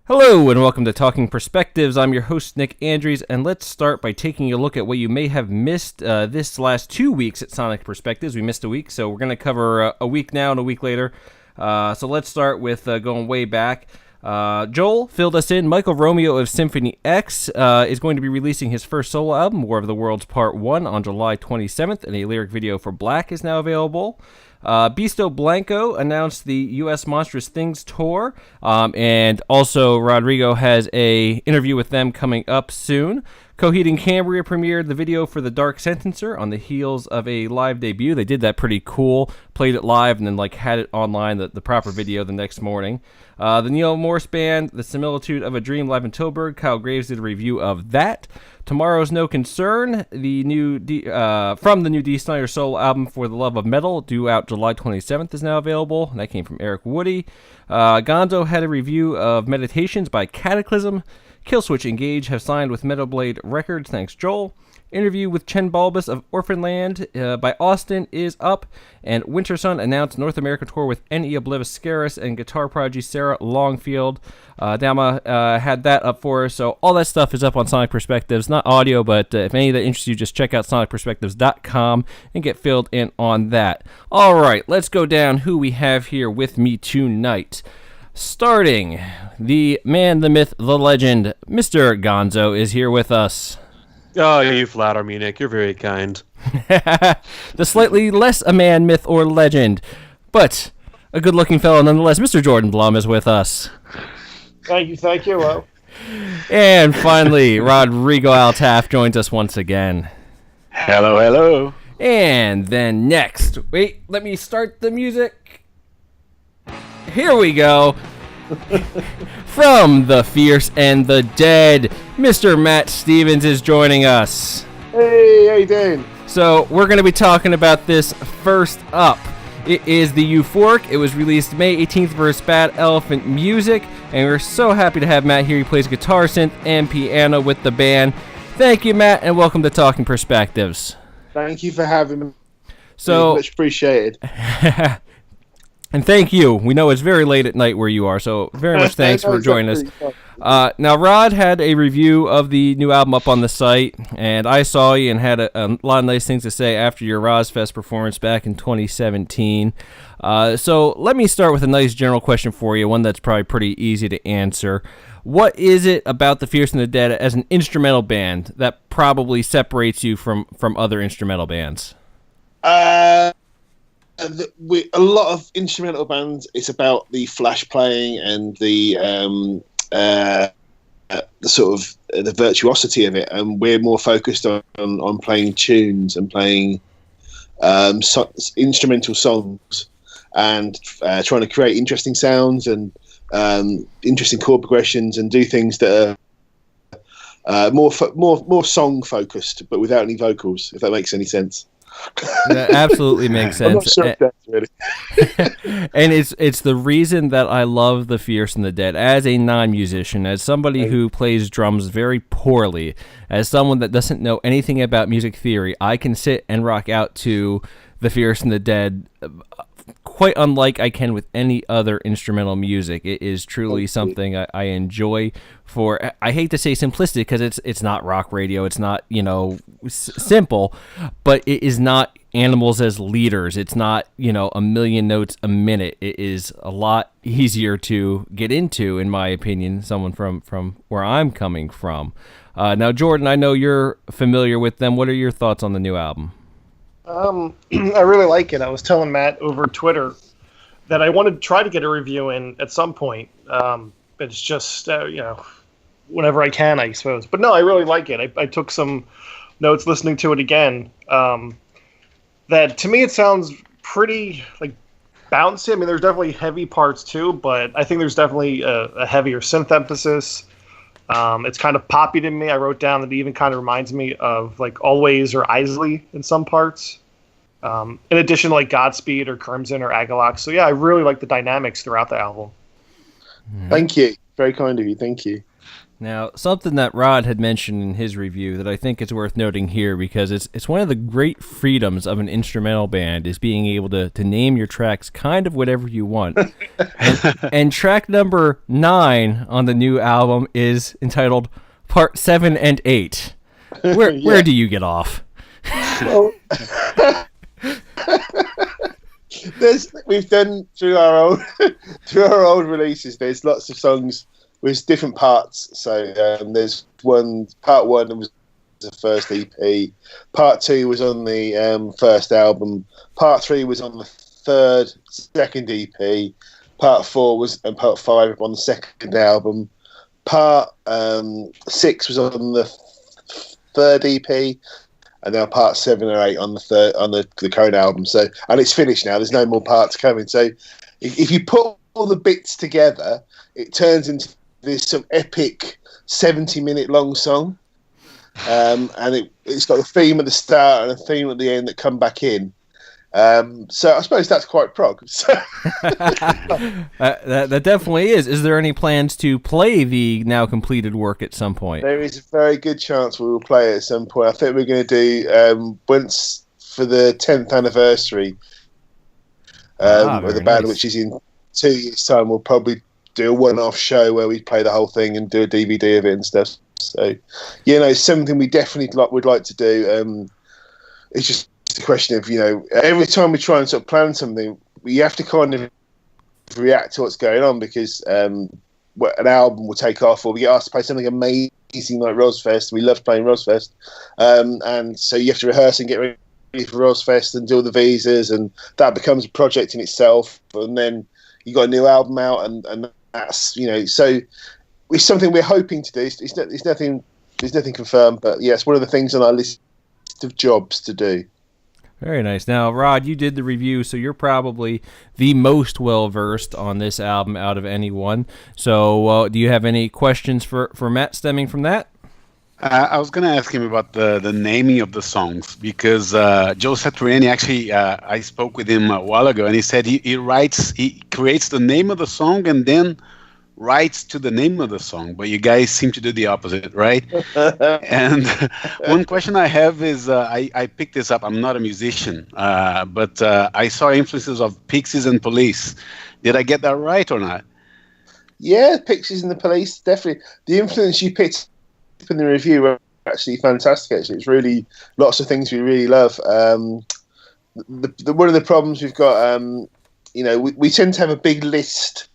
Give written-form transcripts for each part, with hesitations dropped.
Hello and welcome to Talking Perspectives. I'm your host, Nick Andrews, and let's start by taking a look at what you may have missed this last 2 weeks at Sonic Perspectives. We missed a week, so we're going to cover a week now and a week later. So let's start with going way back. Joel filled us in. Michael Romeo of Symphony X is going to be releasing his first solo album, War of the Worlds Part 1, on July 27th, and a lyric video for Black is now available. Bisto Blanco announced the U.S. Monstrous Things tour, and also Rodrigo has a interview with them coming up soon. Coheed and Cambria premiered the video for The Dark Sentencer on the heels of a live debut. They did that pretty cool, played it live, and then had it online, the proper video, the next morning. The Neil Morse Band, The Similitude of a Dream, live in Tilburg. Kyle Graves did a review of that. Tomorrow's No Concern, the new from the new Dee Snider solo album For the Love of Metal, due out July 27th, is now available. That came from Eric Woody. Gonzo had a review of Meditations by Cataclysm. Killswitch Engage have signed with Metal Blade Records, thanks Joel. Interview with Chen Balbus of Orphanland by Austin is up, and Winter Sun announced North American tour with N.E. Obliviscaris and guitar prodigy Sarah Longfield. Dama had that up for us, so all that stuff is up on Sonic Perspectives, not audio, but if any of that interests you, just check out sonicperspectives.com and get filled in on that. All right, let's go down who we have here with me tonight. Starting, the man, the myth, the legend, Mr. Gonzo is here with us. Oh, you flatter me, Nick. You're very kind. The slightly less a man, myth, or legend, but a good-looking fellow nonetheless. Mr. Jordan Blum is with us. Thank you. Well. And finally, Rodrigo Altaf joins us once again. Hello. And then next, wait, let me start the music. Here we go. From the Fierce and the Dead, Mr. Matt Stevens is joining us. Hey, how you doing? So we're going to be talking about this first up. It is the Euphoric. It was released May 18th for Bad Elephant Music, and we're so happy to have Matt here. He plays guitar, synth, and piano with the band. Thank you, Matt, and welcome to Talking Perspectives. Thank you for having me. So much appreciated. And thank you. We know it's very late at night where you are, so very much thanks for joining us. Now, Rod had a review of the new album up on the site, and I saw you and had a lot of nice things to say after your Rozfest performance back in 2017. So let me start with a nice general question for you, one that's probably pretty easy to answer. What is it about the Fierce and the Dead as an instrumental band that probably separates you from other instrumental bands? A lot of instrumental bands, it's about the flash playing and the sort of the virtuosity of it, and we're more focused on playing tunes and playing instrumental songs and trying to create interesting sounds and interesting chord progressions and do things that are more song focused, but without any vocals, if that makes any sense. That absolutely makes sense. I'm not sure if that's really. And it's the reason that I love the Fierce and the Dead as a non-musician, as somebody who plays drums very poorly, as someone that doesn't know anything about music theory. I can sit and rock out to the Fierce and the Dead quite unlike I can with any other instrumental music. It is truly something I enjoy for, I hate to say simplistic because it's not rock radio, it's not, simple, but it is not animals as leaders. It's not, a million notes a minute. It is a lot easier to get into, in my opinion, someone from where I'm coming from. Now, Jordan, I know you're familiar with them. What are your thoughts on the new album? I really like it. I was telling Matt over Twitter that I wanted to try to get a review in at some point. It's just, whenever I can, I suppose. But no, I really like it. I took some notes listening to it again. That to me, it sounds pretty bouncy. I mean, there's definitely heavy parts too, but I think there's definitely a heavier synth emphasis. It's kind of poppy to me. I wrote down that it even kind of reminds me of Always or Isley in some parts. In addition to Godspeed or Crimson or Agalox. So yeah, I really like the dynamics throughout the album. Mm. Thank you. Very kind of you. Thank you. Now, something that Rod had mentioned in his review that I think is worth noting here because it's one of the great freedoms of an instrumental band is being able to name your tracks kind of whatever you want. and track number 9 on the new album is entitled Part 7 and 8. Where do you get off? Well, we've done through our old releases. There's lots of songs with different parts. So there's part 1 was the first EP, part 2 was on the first album, part 3 was on the second EP, part 4 was and part 5 on the second album, part 6 was on the third EP, and now part 7 or 8 on the current album. So, and it's finished now. There's no more parts coming. So, if you put all the bits together, it turns into this some epic 70-minute long song, and it's got a theme at the start and a theme at the end that come back in. So I suppose that's quite prog. So. That definitely is. Is there any plans to play the now completed work at some point? There is a very good chance we will play it at some point. I think we're going to do once for the 10th anniversary of the band, which is in 2 years' time. We'll probably do a one-off show where we play the whole thing and do a DVD of it and stuff. So, it's something we definitely would like to do. It's just a question of, every time we try and sort of plan something, we have to kind of react to what's going on because an album will take off, or we get asked to play something amazing like Rosfest. We love playing Rosfest, and so you have to rehearse and get ready for Rosfest and do all the visas, and that becomes a project in itself. And then you got a new album out, and that's so it's something we're hoping to do. It's nothing. There's nothing confirmed, but yes, one of the things on our list of jobs to do. Very nice. Now, Rod, you did the review, so you're probably the most well-versed on this album out of anyone. So do you have any questions for Matt stemming from that? I was going to ask him about the naming of the songs because Joe Satriani, actually, I spoke with him a while ago, and he said he creates the name of the song and then writes to the name of the song, but you guys seem to do the opposite, right? And one question I have is, I picked this up. I'm not a musician, but I saw influences of Pixies and Police. Did I get that right or not? Yeah, Pixies and the Police, definitely. The influence you picked up in the review were actually fantastic. Actually, it's really lots of things we really love. One of the problems we've got, we tend to have a big list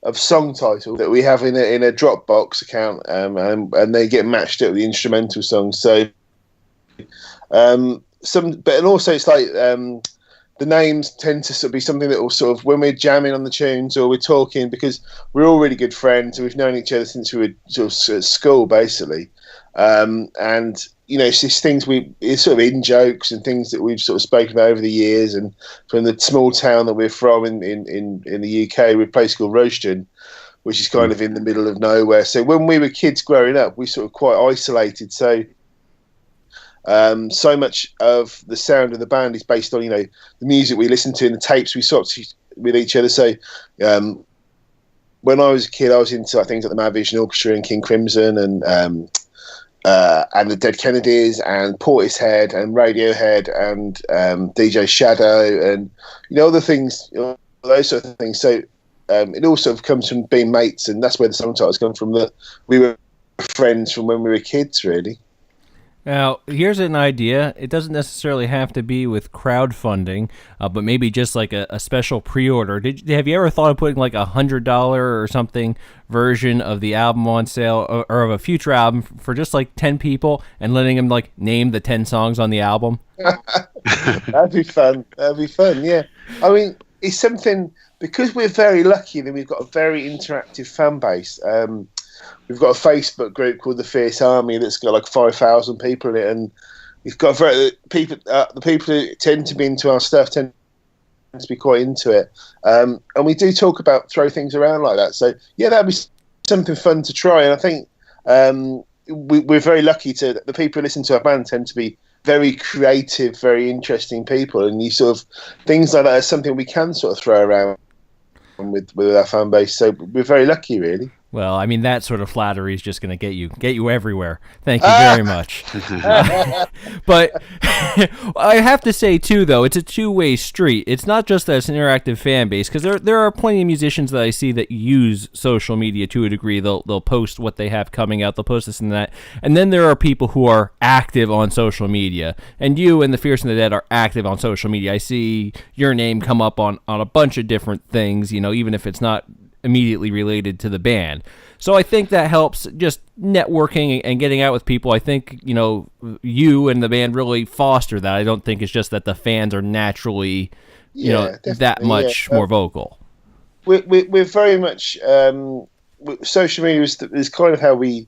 of song titles that we have in a Dropbox account, and they get matched up with the instrumental songs. So, and also it's like the names tend to sort of be something that will sort of when we're jamming on the tunes or we're talking, because we're all really good friends and we've known each other since we were sort of at school, basically. And it's just things it's sort of in jokes and things that we've sort of spoken about over the years. And from the small town that we're from in the UK, we're a place called Royston, which is kind of in the middle of nowhere. So when we were kids growing up, we sort of quite isolated. So so much of the sound of the band is based on the music we listen to and the tapes we swapped with each other. So when I was a kid, I was into things like the Mad Vision Orchestra and King Crimson and the Dead Kennedys and Portishead and Radiohead and DJ Shadow and other things, those sort of things. So it all sort of comes from being mates, and that's where the song titles come from. That we were friends from when we were kids, really. Now, here's an idea. It doesn't necessarily have to be with crowdfunding, but maybe just like a special pre-order. Have you ever thought of putting like $100 or something version of the album on sale, or of a future album for just like 10 people and letting them like name the 10 songs on the album? That'd be fun. Yeah. I mean, it's something, because we're very lucky that we've got a very interactive fan base. We've got a Facebook group called the Fierce Army that's got like 5,000 people in it, and we've got the people who tend to be into our stuff tend to be quite into it, and we do talk about throw things around like that. So yeah, that'd be something fun to try. And I think we're very lucky the people who listen to our band tend to be very creative, very interesting people, and things like that is something we can sort of throw around with our fan base. So we're very lucky, really. Well, I mean, that sort of flattery is just going to get you everywhere. Thank you very much. But I have to say, too, though, it's a two-way street. It's not just that it's an interactive fan base, because there are plenty of musicians that I see that use social media to a degree. They'll post what they have coming out. They'll post this and that. And then there are people who are active on social media. And you and the Fierce and the Dead are active on social media. I see your name come up on a bunch of different things, even if it's not immediately related to the band. So I think that helps just networking and getting out with people. I think, you and the band really foster that. I don't think it's just that the fans are naturally, that much more vocal. We're very much, social media is kind of how we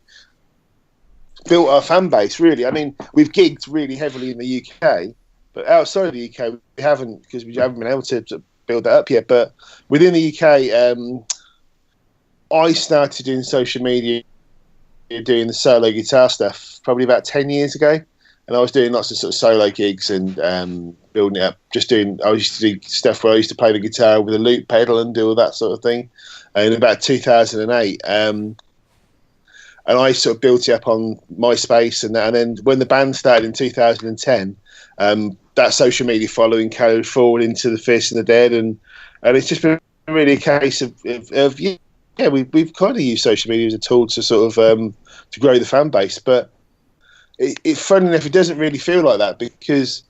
built our fan base, really. I mean, we've gigged really heavily in the UK, but outside of the UK, we haven't, because we haven't been able to build that up yet. But within the UK, I started doing social media, doing the solo guitar stuff probably about 10 years ago, and I was doing lots of sort of solo gigs and building it up. I used to do stuff where I used to play the guitar with a loop pedal and do all that sort of thing. In about 2008, and I sort of built it up on MySpace, and then when the band started in 2010, that social media following carried forward into the Fierce and the Dead, and it's just been really a case of we've kind of used social media as a tool to sort of to grow the fan base. But funny enough, it doesn't really feel like that, because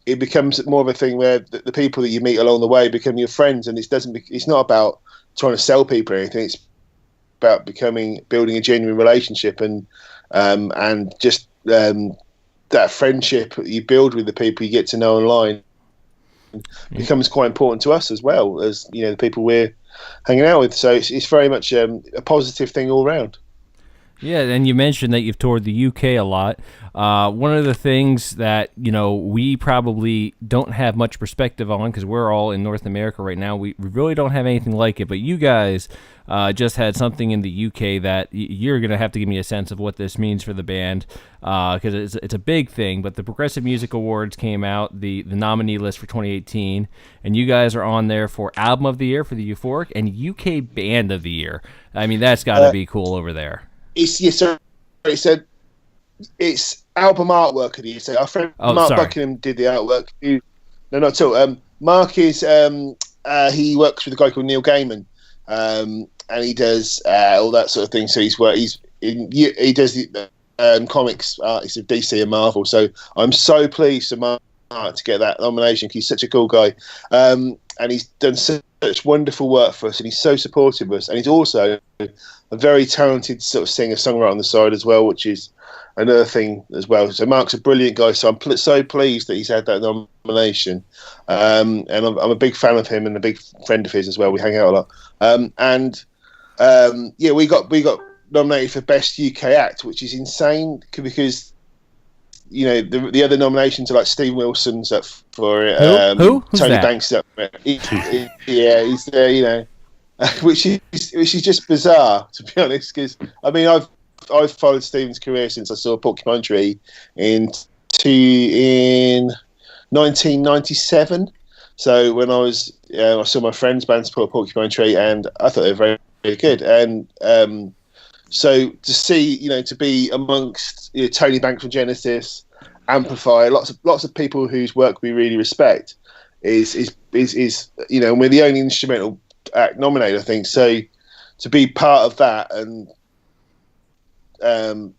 it becomes more of a thing where the people that you meet along the way become your friends, and it's not about trying to sell people or anything. It's about building a genuine relationship, and just that friendship you build with the people you get to know online becomes quite important to us, as well as the people we're hanging out with. So it's very much a positive thing all round. Yeah, and you mentioned that you've toured the UK a lot. One of the things that, we probably don't have much perspective on, because we're all in North America right now, we really don't have anything like it, but you guys just had something in the UK that you're going to have to give me a sense of what this means for the band, because it's a big thing. But the Progressive Music Awards came out, the nominee list for 2018, and you guys are on there for Album of the Year for the Euphoric and UK Band of the Year. I mean, that's got to be cool over there. It's album artwork of the year. So our friend Mark Buckingham did the artwork. No, not at all. Mark is he works with a guy called Neil Gaiman, and he does all that sort of thing. So he does the comics artists of DC and Marvel. So I'm so pleased for Mark to get that nomination, because he's such a cool guy, and he's done such wonderful work for us, and he's so supportive of us, and he's also a very talented sort of singer-songwriter on the side as well, which is another thing as well. So Mark's a brilliant guy, so I'm so pleased that he's had that nomination, and I'm a big fan of him and a big friend of his as well. We hang out a lot, we got nominated for Best UK Act, which is insane, because the other nominations are like Steve Wilson's up for it. Who? Who's Tony that? Banks up for it. He's there. Which is just bizarre, to be honest. Because I mean, I've followed Stephen's career since I saw Porcupine Tree in 1997. So when I saw my friend's band support Porcupine Tree, and I thought they were very, very good. And so to see, to be amongst Tony Banks from Genesis, Amplify, lots of people whose work we really respect, is and we're the only instrumental act nominated, I think. So to be part of that, and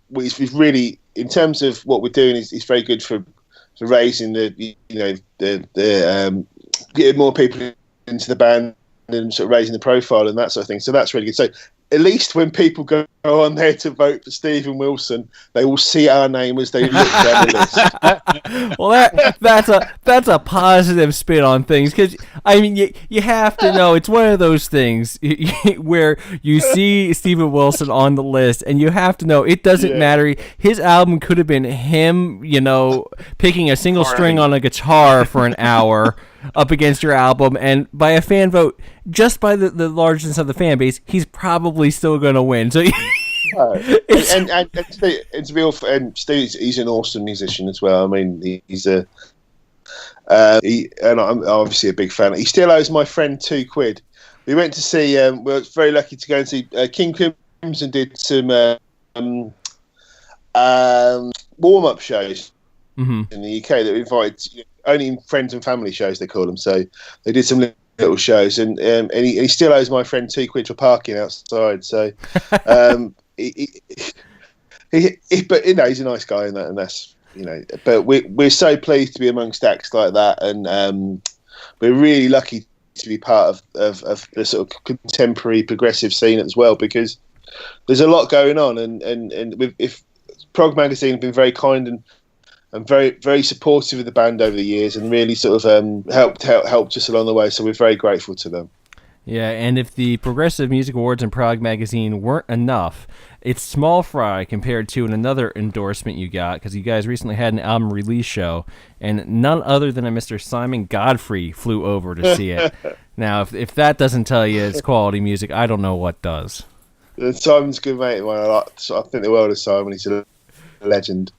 we've really, in terms of what we're doing, is very good for raising the getting more people into the band and sort of raising the profile and that sort of thing. So that's really good. So at least when people go on there to vote for Stephen Wilson, they will see our name as they look down the list. Well, that's a positive spin on things, because I mean, you have to know, it's one of those things where you see Stephen Wilson on the list, and you have to know it doesn't matter. His album could have been him, picking a single string on a guitar for an hour up against your album, and by a fan vote, just by the largeness of the fan base, he's probably still going to win. So, it's real. And Steve, he's an awesome musician as well. I mean, he's and I'm obviously a big fan. He still owes my friend £2. We went to see. We were very lucky to go and see King Crimson and did some warm-up shows in the UK that we invited, only friends and family shows they call them. So they did some little shows, and he still owes my friend £2 for parking outside. So, but he's a nice guy, and that's But we're so pleased to be amongst acts like that, and we're really lucky to be part of the sort of contemporary progressive scene as well, because there's a lot going on, and if Prog Magazine have been very kind and very, very supportive of the band over the years, and really sort of helped us along the way. So we're very grateful to them. Yeah, and if the Progressive Music Awards and Prog Magazine weren't enough, it's small fry compared to another endorsement you got, because you guys recently had an album release show, and none other than a Mr. Simon Godfrey flew over to see it. Now, if that doesn't tell you it's quality music, I don't know what does. Simon's a good mate of mine. I think the world of Simon. He's a legend.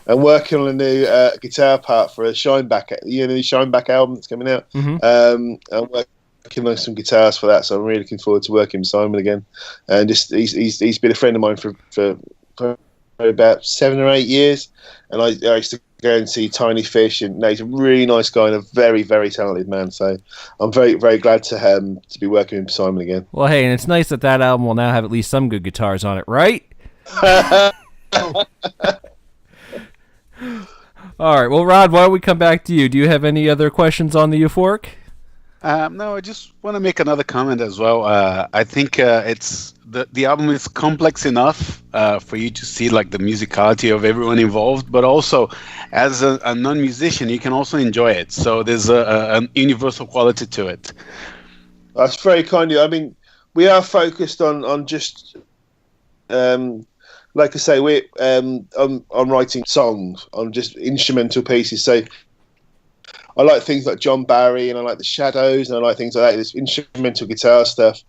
And working on a new guitar part for a Shineback, the Shineback album that's coming out. I'm working on some guitars for that, so I'm really looking forward to working with Simon again. And just he's been a friend of mine for about 7 or 8 years. And I used to go and see Tiny Fish, and he's a really nice guy and a very, very talented man. So I'm very, very glad to be working with Simon again. Well, hey, and it's nice that album will now have at least some good guitars on it, right? All right. Well, Rod, why don't we come back to you? Do you have any other questions on the Euphoric? No, I just want to make another comment as well. I think it's the album is complex enough for you to see like the musicality of everyone involved, but also as a non-musician, you can also enjoy it. So there's an universal quality to it. That's very kind of you. I mean, we are focused on just. Like I say, we're on writing songs, on just instrumental pieces. So I like things like John Barry, and I like the Shadows, and I like things like that. There's instrumental guitar stuff,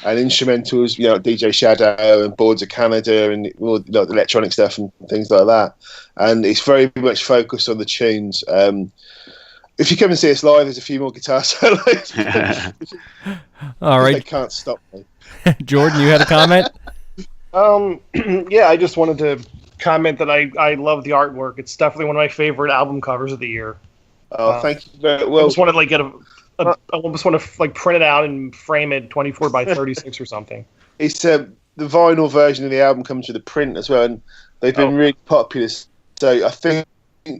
and instrumentals, DJ Shadow and Boards of Canada, and all the electronic stuff and things like that. And it's very much focused on the tunes. If you come and see us live, there's a few more guitar solos. All right, they can't stop me. Jordan, you had a comment? Yeah, I just wanted to comment that I love the artwork. It's definitely one of my favorite album covers of the year. Oh, thank you very well. I just wanted to I almost want to print it out and frame it 24 by 36 or something. It's the vinyl version of the album comes with a print as well, and they've been really popular. So I think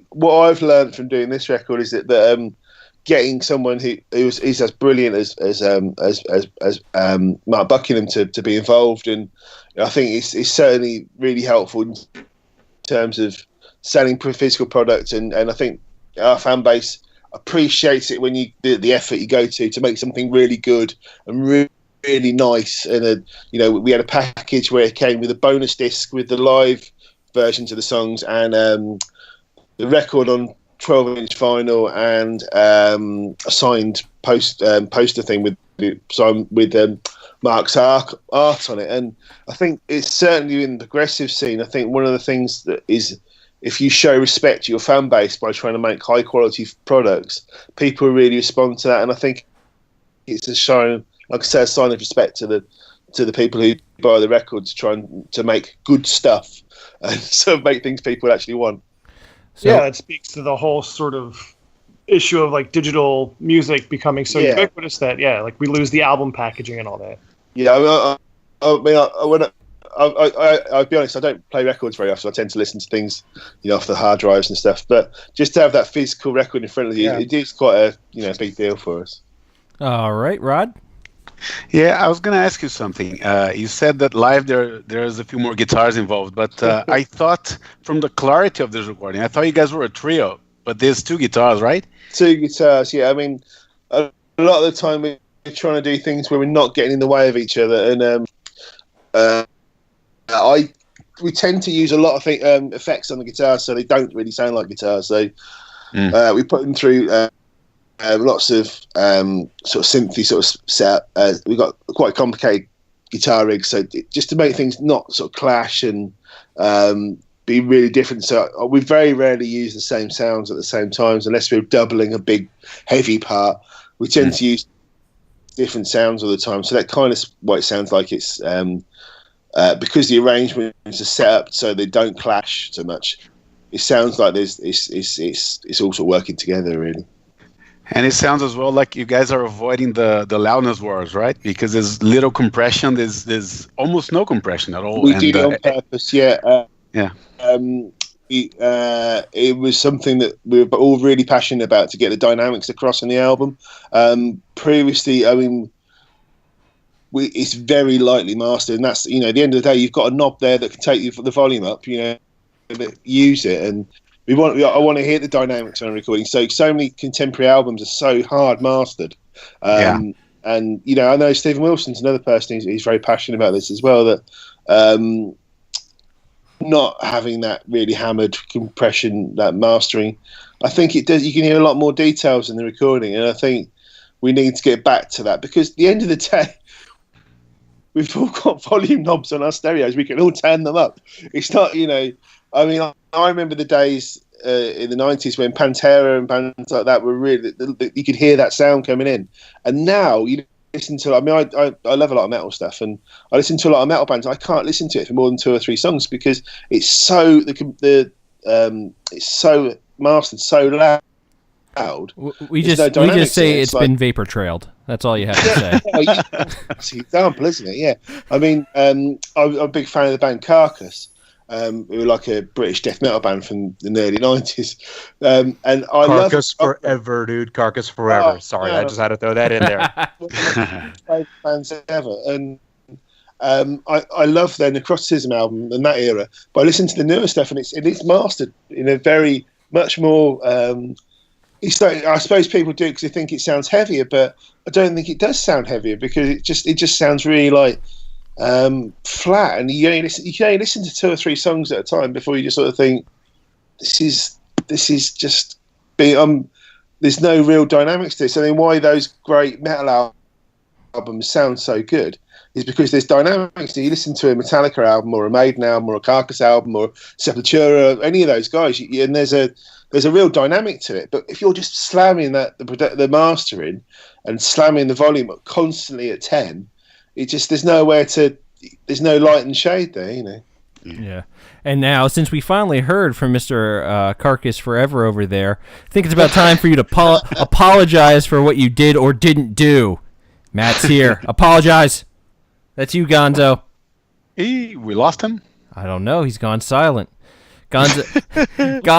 what I've learned from doing this record is that getting someone who's as brilliant as Mark Buckingham to be involved, and I think it's certainly really helpful in terms of selling physical products, and I think our fan base appreciates it when the effort you go to make something really good and really nice. And we had a package where it came with a bonus disc with the live versions of the songs, and the record on 12-inch vinyl, and a signed poster thing with Mark's art on it. And I think it's certainly in the progressive scene. I think one of the things that is, if you show respect to your fan base by trying to make high quality products, people really respond to that. And I think it's a sign, like I say, a sign of respect to the people who buy the records, trying to make good stuff and sort of make things people actually want. So, yeah, it speaks to the whole sort of issue of digital music becoming so ubiquitous that we lose the album packaging and all that. Yeah, I'll be honest, I don't play records very often. I tend to listen to things, off the hard drives and stuff. But just to have that physical record in front of you, it is quite a big deal for us. All right, Rod. Yeah, I was going to ask you something. You said that live there's a few more guitars involved, but I thought from the clarity of this recording, I thought you guys were a trio, but there's 2 guitars, right? 2 guitars, yeah. I mean, a lot of the time we're trying to do things where we're not getting in the way of each other, and we tend to use a lot of effects on the guitar, so they don't really sound like guitars. So we put them through lots of sort of synthy sort of set. We've got quite a complicated guitar rig, so just to make things not sort of clash and be really different. So we very rarely use the same sounds at the same times, unless we're doubling a big heavy part. We tend to use different sounds all the time, so that kind of why it sounds like it's because the arrangements are set up so they don't clash so much. It sounds like it's also working together, really. And it sounds as well like you guys are avoiding the loudness wars, right? Because there's little compression, there's almost no compression at all. We did it on purpose, yeah. Yeah. It was something that we were all really passionate about, to get the dynamics across in the album. Previously, I mean, it's very lightly mastered, and that's, at the end of the day, you've got a knob there that can take the volume up. Use it, and I want to hear the dynamics on a recording. So many contemporary albums are so hard mastered. And I know Stephen Wilson's another person he's very passionate about this as well. That not having that really hammered compression, that mastering, I think it does. You can hear a lot more details in the recording, and I think we need to get back to that, because at the end of the day, we've all got volume knobs on our stereos. We can all turn them up. It's not, I mean, I remember the days in the 90s when Pantera and bands like that were really, you could hear that sound coming in. And now you listen to, I mean, I love a lot of metal stuff, and I listen to a lot of metal bands. I can't listen to it for more than 2 or 3 songs because it's so, it's so mastered, so loud. We just say it's been vapor trailed. That's all you have to say. It's an example, isn't it? Yeah. I mean, I'm a big fan of the band Carcass. Who were like a British death metal band from the early 90s. And I Carcass forever, dude. Carcass forever. Sorry, I just had to throw that in there. Favorite bands ever. And I love their Necroticism album and that era. But I listen to the newer stuff, and it is mastered in a very much more. I suppose people do because they think it sounds heavier, but I don't think it does sound heavier, because it just sounds really like flat, and you can only listen to 2 or 3 songs at a time before you just sort of think this is just there's no real dynamics to this. I mean, why those great metal albums sound so good is because there's dynamics. You listen to a Metallica album or a Maiden album or a Carcass album or Sepultura, any of those guys, and there's a real dynamic to it. But if you're just slamming the mastering and slamming the volume constantly at 10, there's no light and shade there, Yeah. And now, since we finally heard from Mr. Carcass Forever over there, I think it's about time for you to apologize for what you did or didn't do. Matt's here. Apologize. That's you, Gonzo. We lost him? I don't know. He's gone silent. Gonzo.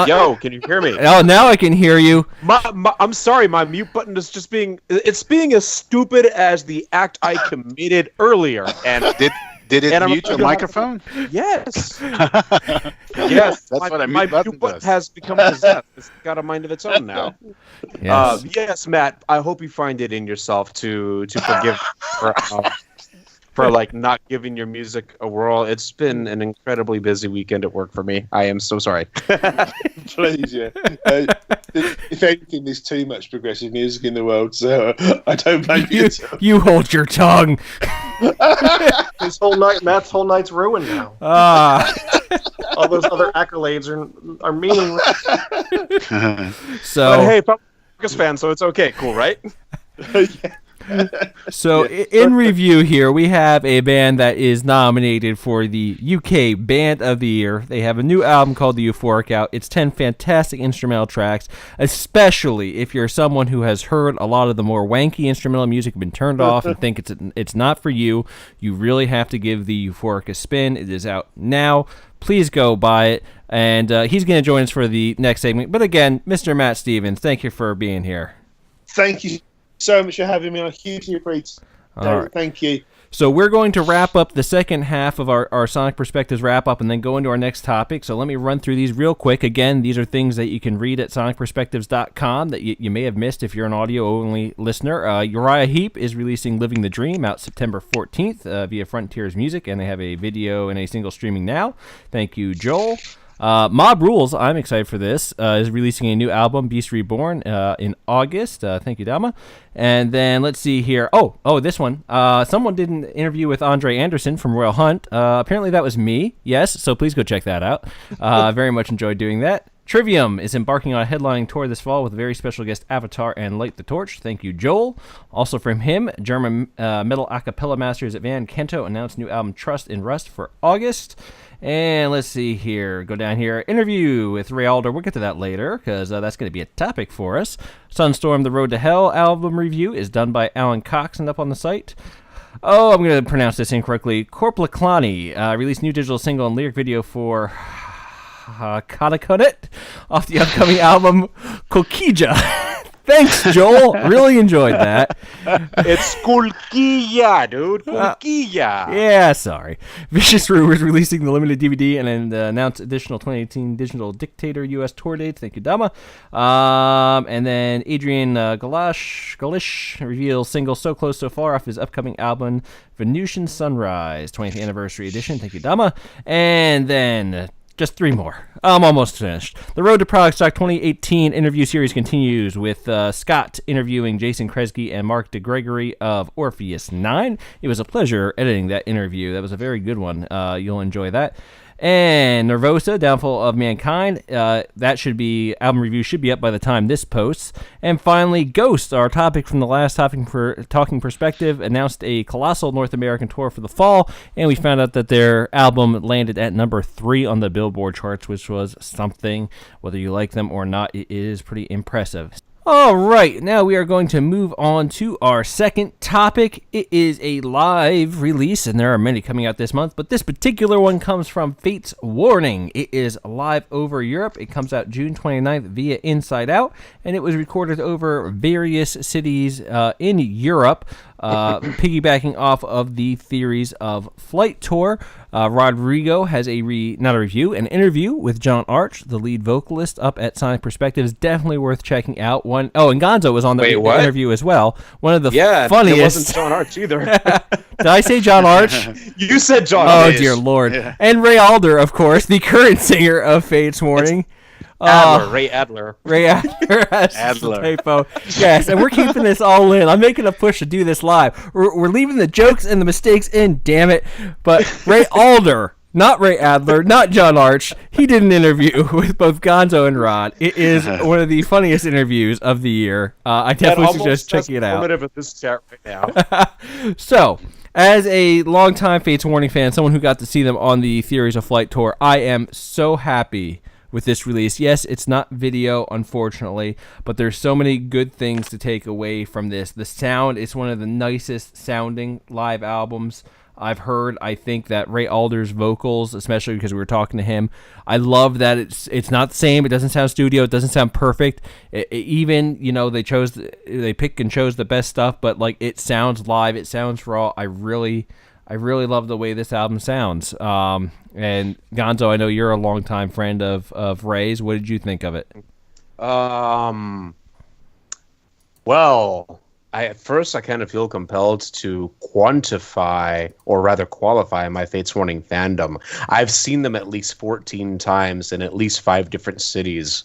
Yo, can you hear me? Oh, now I can hear you. I'm sorry, my mute button is just being as stupid as the act I committed earlier. And did it mute your microphone? Yes. Yes. That's what a my mute mute button button does. has become possessed. It's got a mind of its own now. Yes. Yes, Matt. I hope you find it in yourself to forgive for like not giving your music a whirl. It's been an incredibly busy weekend at work for me. I am so sorry. Please, yeah. If anything, there's too much progressive music in the world, so I don't blame you. You hold your tongue. Matt's whole night's ruined now. All those other accolades are meaningless. So, but hey, I'm a Marcus fan, so it's okay. Cool, right? Yeah. So in review here, we have a band that is nominated for the UK Band of the Year. They have a new album called The Euphoric out. It's 10 fantastic instrumental tracks, especially if you're someone who has heard a lot of the more wanky instrumental music, been turned off and think it's not for you. You really have to give The Euphoric a spin. It is out now. Please go buy it. And he's going to join us for the next segment. But again, Mr. Matt Stevens, thank you for being here. Thank you so much for having me. I hugely appreciate it. Right. Thank you. So we're going to wrap up the second half of our Sonic Perspectives wrap-up and then go into our next topic. So let me run through these real quick. Again, these are things that you can read at sonicperspectives.com that you may have missed if you're an audio-only listener. Uriah Heep is releasing Living the Dream out September 14th via Frontiers Music, and they have a video and a single streaming now. Thank you, Joel. Mob Rules, I'm excited for this, is releasing a new album, Beast Reborn, in August. Thank you, Dama. And then let's see here. Oh, this one. Someone did an interview with Andre Anderson from Royal Hunt. Apparently that was me. Yes, so please go check that out. Very much enjoyed doing that. Trivium is embarking on a headlining tour this fall with a very special guest Avatar and Light the Torch. Thank you, Joel. Also from him, German metal a cappella masters at Van Kento announced new album Trust in Rust for August. And let's see here. Go down here. Interview with Ray Alder. We'll get to that later because that's going to be a topic for us. Sunstorm, The Road to Hell album review is done by Alan Cox and up on the site. Oh, I'm going to pronounce this incorrectly. Korplaklani released new digital single and lyric video for Katakonet off the upcoming album Kokija. Thanks, Joel. Really enjoyed that. It's Kulkia, dude. Kulkia. Yeah, sorry. Vicious Rumors releasing the limited DVD and announced additional 2018 Digital Dictator U.S. tour dates. Thank you, Dama. And then Adrian Galish reveals single So Close So Far off his upcoming album Venusian Sunrise 20th Anniversary Edition. Thank you, Dama. And then just three more. I'm almost finished. The Road to Product Stock 2018 interview series continues with Scott interviewing Jason Kresge and Mark DeGregory of Orpheus 9. It was a pleasure editing that interview. That was a very good one. You'll enjoy that. And Nervosa, Downfall of Mankind. That should be, album review should be up by the time this posts. And finally, Ghost, our topic from the last Talking Perspective, announced a colossal North American tour for the fall. And we found out that their album landed at number 3 on the Billboard charts, which was something. Whether you like them or not, it is pretty impressive. All right, now we are going to move on to our second topic. It is a live release, and there are many coming out this month, but this particular one comes from Fate's Warning. It is live over Europe. It comes out June 29th via Inside Out, and it was recorded over various cities in Europe, piggybacking off of the Theories of Flight tour. Rodrigo has an interview with John Arch, the lead vocalist, up at Sonic Perspectives. Definitely worth checking out. And Gonzo was on the interview as well. One of the funniest. It wasn't John Arch either. Did I say John Arch? You said John Arch. Oh, dear Lord. Yeah. And Ray Alder, of course, the current singer of Fate's Warning. Ray Adler. Ray Adler has Adler. typo. Yes, and we're keeping this all in. I'm making a push to do this live. We're leaving the jokes and the mistakes in, damn it. But Ray Alder, not Ray Adler, not John Arch, he did an interview with both Gonzo and Rod. It is one of the funniest interviews of the year. I definitely suggest checking it out. At this chat right now. So, as a longtime Fates Warning fan, someone who got to see them on the Theories of Flight tour, I am so happy with this release. Yes, it's not video, unfortunately, but there's so many good things to take away from this. The sound is one of the nicest sounding live albums I've heard. I think that Ray Alder's vocals, especially because we were talking to him, I love that it's not the same. It doesn't sound studio. It doesn't sound perfect. Even, they pick and chose the best stuff, but like it sounds live. It sounds raw. I really love the way this album sounds. And Gonzo, I know you're a longtime friend of Ray's. What did you think of it? Well, at first I kind of feel compelled to quantify, or rather qualify, my Fates Warning fandom. I've seen them at least 14 times in at least 5 different cities.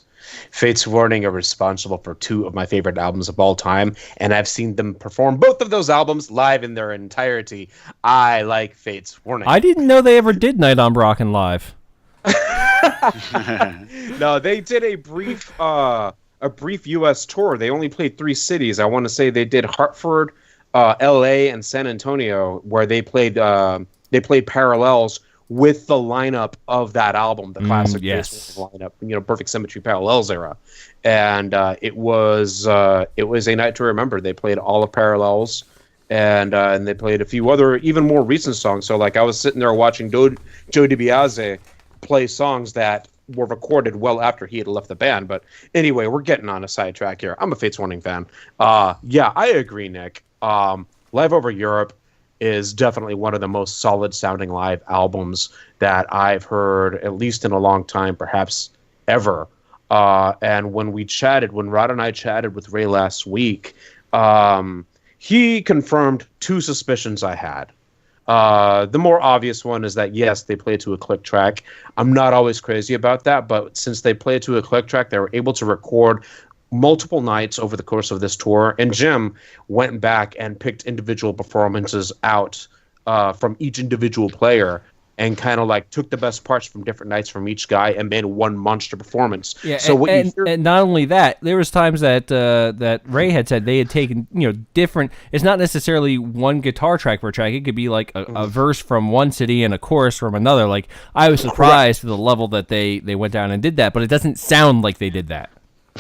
Fates Warning are responsible for 2 of my favorite albums of all time, and I've seen them perform both of those albums live in their entirety. I like Fates Warning. I didn't know they ever did Night on Brocken live. No, they did a brief U.S. tour. They only played 3 cities. I want to say they did Hartford, L.A., and San Antonio, where they played parallels with the lineup of that album, the classic lineup, Perfect Symmetry Parallels era. And it was a night to remember. They played all of Parallels, and they played a few other, even more recent songs. So, like, I was sitting there watching Joe DiBiase play songs that were recorded well after he had left the band. But anyway, we're getting on a sidetrack here. I'm a Fates Warning fan. Yeah, I agree, Nick. Live Over Europe is definitely one of the most solid sounding live albums that I've heard, at least in a long time, perhaps ever. And when Rod and I chatted with Ray last week, he confirmed 2 suspicions I had. The more obvious one is that, yes, they play to a click track. I'm not always crazy about that, but since they play to a click track, they were able to record multiple nights over the course of this tour, and Jim went back and picked individual performances out from each individual player and kind of like took the best parts from different nights from each guy and made one monster performance. Yeah, so and not only that, there was times that that Ray had said they had taken different. It's not necessarily one guitar track per track. It could be like a verse from one city and a chorus from another. Like I was surprised to the level that they went down and did that, but it doesn't sound like they did that.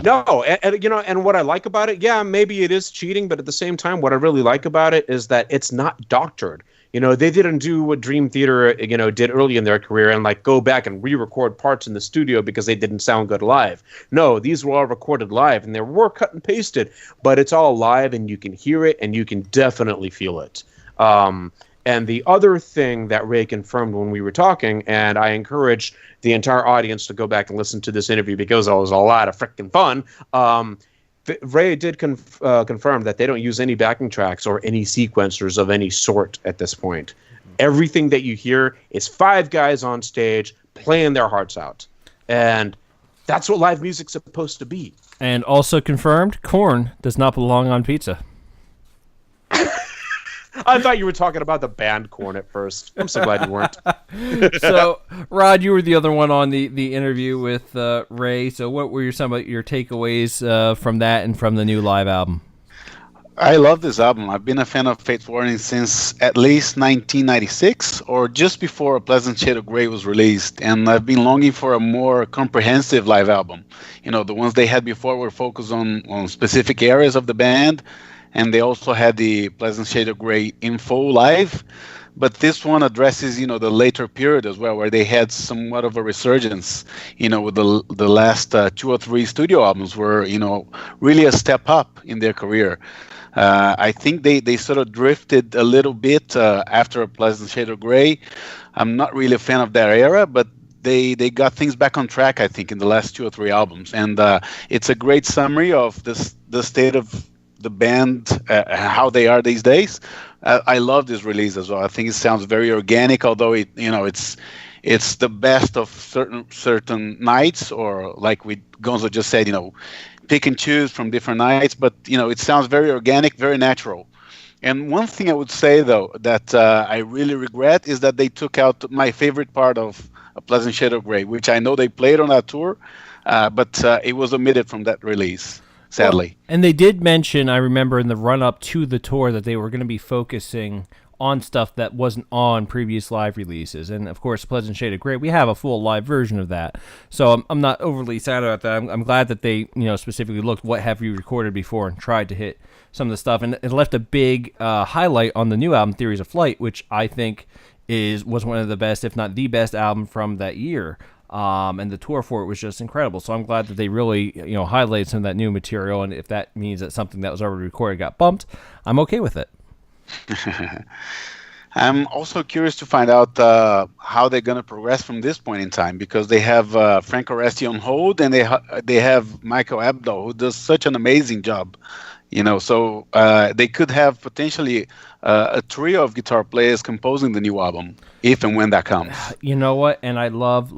No, and what I like about it, yeah, maybe it is cheating, but at the same time, what I really like about it is that it's not doctored. They didn't do what Dream Theater, did early in their career and like go back and re-record parts in the studio because they didn't sound good live. No, these were all recorded live and they were cut and pasted, but it's all live and you can hear it and you can definitely feel it. And the other thing that Ray confirmed when we were talking, and I encourage the entire audience to go back and listen to this interview because it was a lot of freaking fun. Ray did confirm that they don't use any backing tracks or any sequencers of any sort at this point. Everything that you hear is 5 guys on stage playing their hearts out. And that's what live music's supposed to be. And also confirmed, corn does not belong on pizza. I thought you were talking about the band Korn at first. I'm so glad you weren't. So, Rod, you were the other one on the interview with Ray. So what were some of your takeaways from that and from the new live album? I love this album. I've been a fan of Fates Warning since at least 1996 or just before A Pleasant Shade of Grey was released. And I've been longing for a more comprehensive live album. The ones they had before were focused on specific areas of the band. And they also had the Pleasant Shade of Grey info live. But this one addresses, the later period as well, where they had somewhat of a resurgence, with the last 2 or 3 studio albums were, really a step up in their career. I think they sort of drifted a little bit after A Pleasant Shade of Grey. I'm not really a fan of that era, but they got things back on track, I think, in the last 2 or 3 albums. And it's a great summary of the state of the band, how they are these days. I love this release as well. I think it sounds very organic, although it's the best of certain nights, or like Gonzo just said, pick and choose from different nights. But it sounds very organic, very natural. And one thing I would say though that I really regret is that they took out my favorite part of A Pleasant Shade of Grey, which I know they played on that tour, but it was omitted from that release. Sadly. Well, and they did mention, I remember in the run-up to the tour, that they were going to be focusing on stuff that wasn't on previous live releases. And, of course, Pleasant Shade of Grey, we have a full live version of that. So I'm not overly sad about that. I'm glad that they specifically looked what have you recorded before and tried to hit some of the stuff. And it left a big highlight on the new album, Theories of Flight, which I think was one of the best, if not the best album from that year. And the tour for it was just incredible. So I'm glad that they really, highlighted some of that new material. And if that means that something that was already recorded got bumped, I'm okay with it. I'm also curious to find out how they're going to progress from this point in time, because they have Frank Oresti on hold, and they have Michael Abdo, who does such an amazing job. So they could have potentially a trio of guitar players composing the new album, if and when that comes. You know what? And I love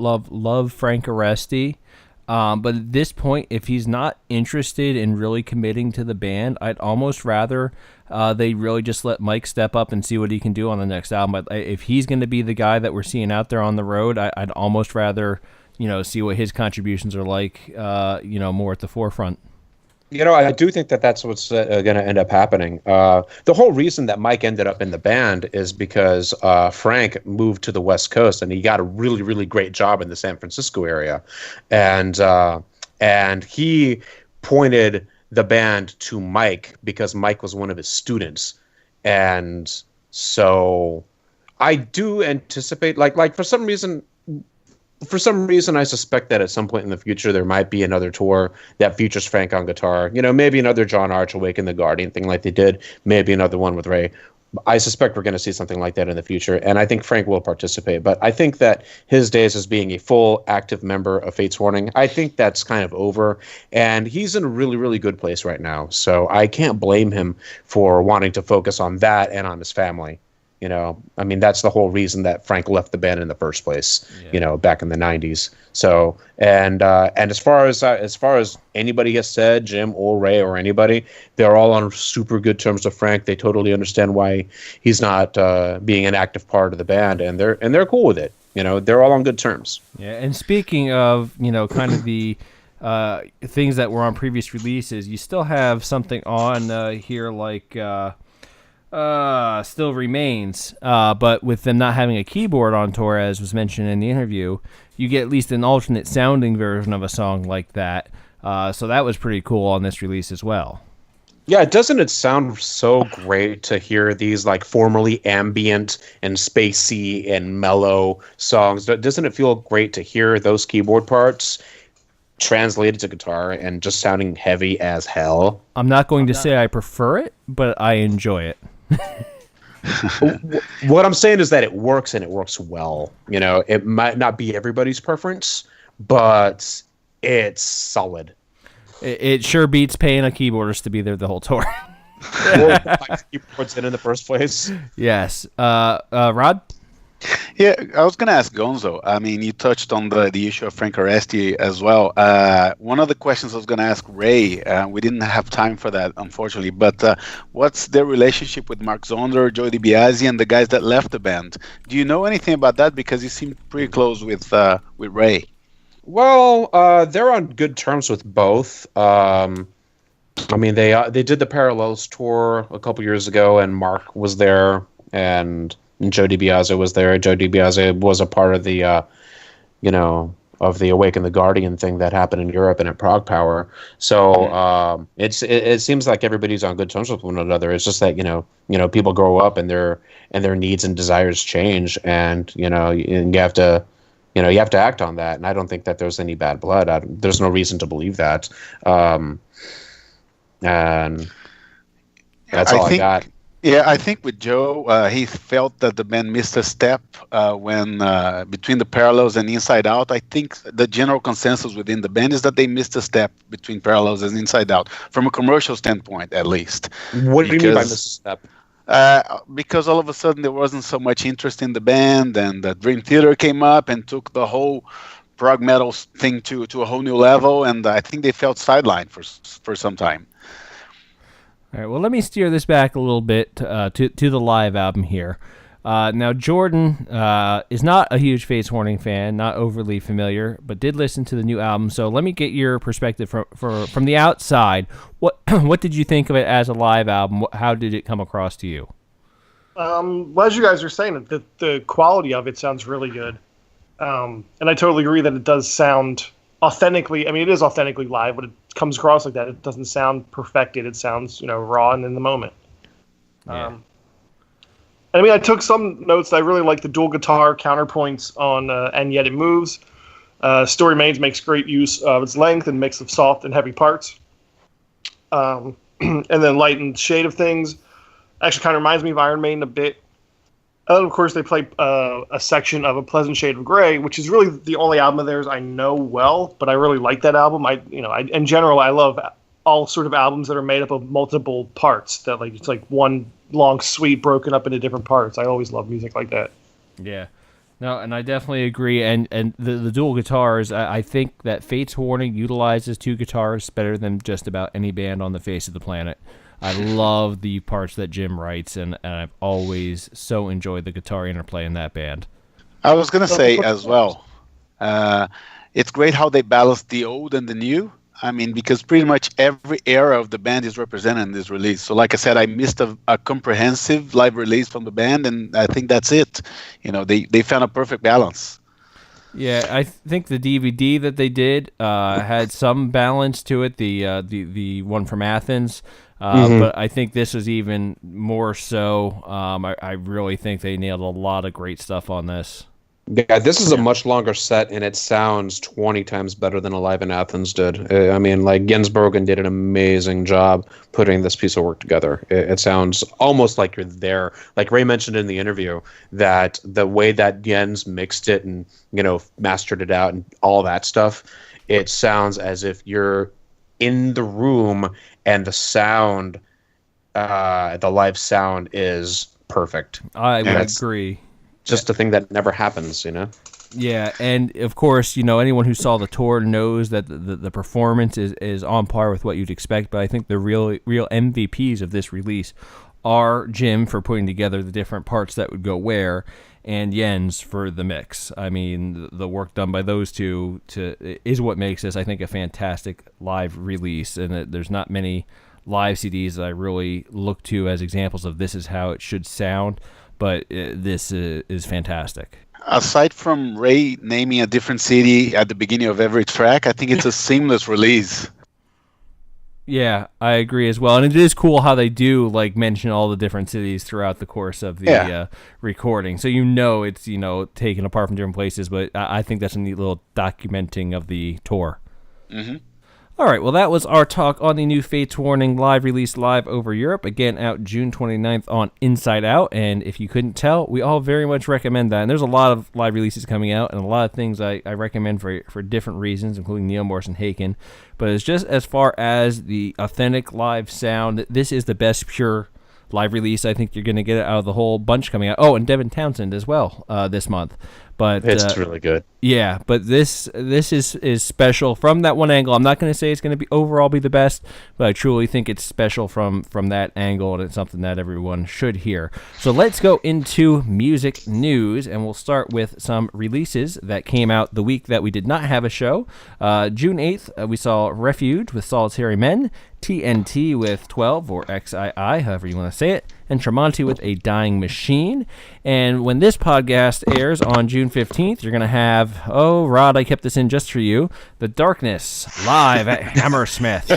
Frank Oresti. But at this point, if he's not interested in really committing to the band, I'd almost rather they really just let Mike step up and see what he can do on the next album. But if he's going to be the guy that we're seeing out there on the road, I'd almost rather see what his contributions are like, more at the forefront. I do think that that's what's going to end up happening. The whole reason that Mike ended up in the band is because Frank moved to the West Coast and he got a really, really great job in the San Francisco area. And he pointed the band to Mike because Mike was one of his students. And so I do anticipate, like for some reason, I suspect that at some point in the future there might be another tour that features Frank on guitar. Maybe another John Arch Awaken the Guardian thing like they did. Maybe another one with Ray. I suspect we're going to see something like that in the future, and I think Frank will participate. But I think that his days as being a full active member of Fates Warning, I think that's kind of over, and he's in a really, really good place right now. So I can't blame him for wanting to focus on that and on his family. That's the whole reason that Frank left the band in the first place, back in the 90s. So, and as far as anybody has said, Jim or Ray or anybody, they're all on super good terms with Frank. They totally understand why he's not being an active part of the band, and they're cool with it. they're all on good terms. Yeah, and speaking of, kind of the things that were on previous releases, you still have something on here like Still Remains, but with them not having a keyboard on tour, as was mentioned in the interview, you get at least an alternate sounding version of a song like that. So that was pretty cool on this release as well. Yeah, doesn't it sound so great to hear these like formerly ambient and spacey and mellow songs? Doesn't it feel great to hear those keyboard parts translated to guitar and just sounding heavy as hell? I'm not going to say I prefer it, but I enjoy it. What I'm saying is that it works, and it works well. It might not be everybody's preference, but it's solid. It sure beats paying a keyboardist to be there the whole tour. Well, keyboards in the first place. Yes. Rod? Yeah, I was going to ask Gonzo. I mean, you touched on the issue of Frank Oresti as well. One of the questions I was going to ask Ray, we didn't have time for that, unfortunately, but what's their relationship with Mark Zonder, Joey DiBiase, and the guys that left the band? Do you know anything about that? Because you seem pretty close with Ray. Well, they're on good terms with both. I mean, they did the Parallels tour a couple years ago, and Mark was there, and Joe DiBiase was there. Joe DiBiase was a part of the, of the Awaken the Guardian thing that happened in Europe and at Prague Power. So it seems like everybody's on good terms with one another. It's just that people grow up and their needs and desires change, and and you have to. You have to act on that, and I don't think that there's any bad blood. There's no reason to believe that. And that's all I got. Yeah, I think with Joe, he felt that the band missed a step when between the Parallels and Inside Out. I think the general consensus within the band is that they missed a step between Parallels and Inside Out, from a commercial standpoint, at least. What do you mean by miss a step? Because all of a sudden there wasn't so much interest in the band, and the Dream Theater came up and took the whole prog metal thing to a whole new level, and I think they felt sidelined for some time. All right, well, let me steer this back a little bit to the live album here. Now, Jordan is not a huge Fates Warning fan, not overly familiar, but did listen to the new album. So let me get your perspective from the outside. What did you think of it as a live album? How did it come across to you? Well, as you guys are saying, the quality of it sounds really good. And I totally agree that it does sound authentically. I mean, it is authentically live, but it comes across like that. It doesn't sound perfected. It sounds, raw and in the moment. Yeah. I mean, I took some notes. I really like the dual guitar counterpoints on And Yet It Moves. Still Remains makes great use of its length and mix of soft and heavy parts. And then Light and Shade of Things actually kind of reminds me of Iron Maiden a bit. And of course, they play a section of A Pleasant Shade of Grey, which is really the only album of theirs I know well, but I really like that album. In general, I love all sort of albums that are made up of multiple parts, that it's like one long suite broken up into different parts. I always love music like that. Yeah. No, and I definitely agree. And the dual guitars, I think that Fates Warning utilizes two guitars better than just about any band on the face of the planet. I love the parts that Jim writes, and I've always so enjoyed the guitar interplay in that band. I was going to say as well, it's great how they balance the old and the new. I mean, because pretty much every era of the band is represented in this release. So like I said, I missed a comprehensive live release from the band, and I think that's it. They found a perfect balance. Yeah, I think the DVD that they did had some balance to it, the one from Athens. But I think this is even more so. I really think they nailed a lot of great stuff on this. Yeah, this is a much longer set, and it sounds 20 times better than Alive in Athens did. I mean, Jens Brogan did an amazing job putting this piece of work together. It sounds almost like you're there. Like Ray mentioned in the interview, that the way that Jens mixed it and, mastered it out and all that stuff, it sounds as if you're in the room and the sound, the live sound is perfect. I would agree. Just a thing that never happens, Yeah, and of course, anyone who saw the tour knows that the performance is on par with what you'd expect. But I think the real MVPs of this release are Jim for putting together the different parts that would go where, and Jens for the mix. I mean, the work done by those two is what makes this, I think, a fantastic live release. And there's not many live CDs that I really look to as examples of this is how it should sound, but this is fantastic. Aside from Ray naming a different CD at the beginning of every track, I think it's a seamless release. Yeah, I agree as well. And it is cool how they do like mention all the different cities throughout the course of the recording. So it's, taken apart from different places, but I think that's a neat little documenting of the tour. Mm-hmm. All right, well, that was our talk on the new Fates Warning live release live over Europe. Again, out June 29th on Inside Out. And if you couldn't tell, we all very much recommend that. And there's a lot of live releases coming out and a lot of things I recommend for different reasons, including Neil Morse and Haken. But it's just as far as the authentic live sound, this is the best pure live release I think you're going to get out of the whole bunch coming out. Oh, and Devin Townsend as well this month. But it's really good. Yeah, but this is special from that one angle. I'm not going to say it's going to be overall be the best, but I truly think it's special from that angle, and it's something that everyone should hear. So let's go into music news, and we'll start with some releases that came out the week that we did not have a show. June 8th, we saw Refuge with Solitary Men, TNT with 12, or XII, however you want to say it, and Tremonti with A Dying Machine. And when this podcast airs on June 15th, you're going to have, oh, Rod, I kept this in just for you, The Darkness, live at Hammersmith.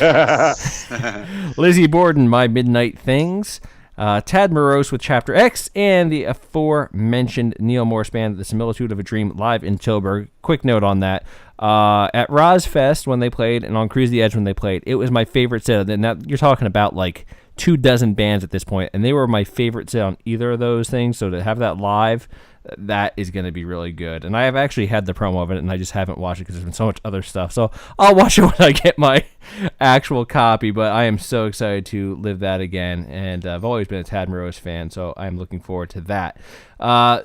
Lizzie Borden, My Midnight Things. Tad Morose with Chapter X, and the aforementioned Neil Morse Band, The Similitude of a Dream, live in Tilburg. Quick note on that. At Rozfest when they played, and on Cruise the Edge when they played, it was my favorite set. And now you're talking about like 24 bands at this point, and they were my favorite set on either of those things. So to have that live, that is going to be really good. And I have actually had the promo of it, and I just haven't watched it because there's been so much other stuff. So I'll watch it when I get my actual copy, but I am so excited to live that again. And I've always been a Tad Morose fan, so I'm looking forward to that.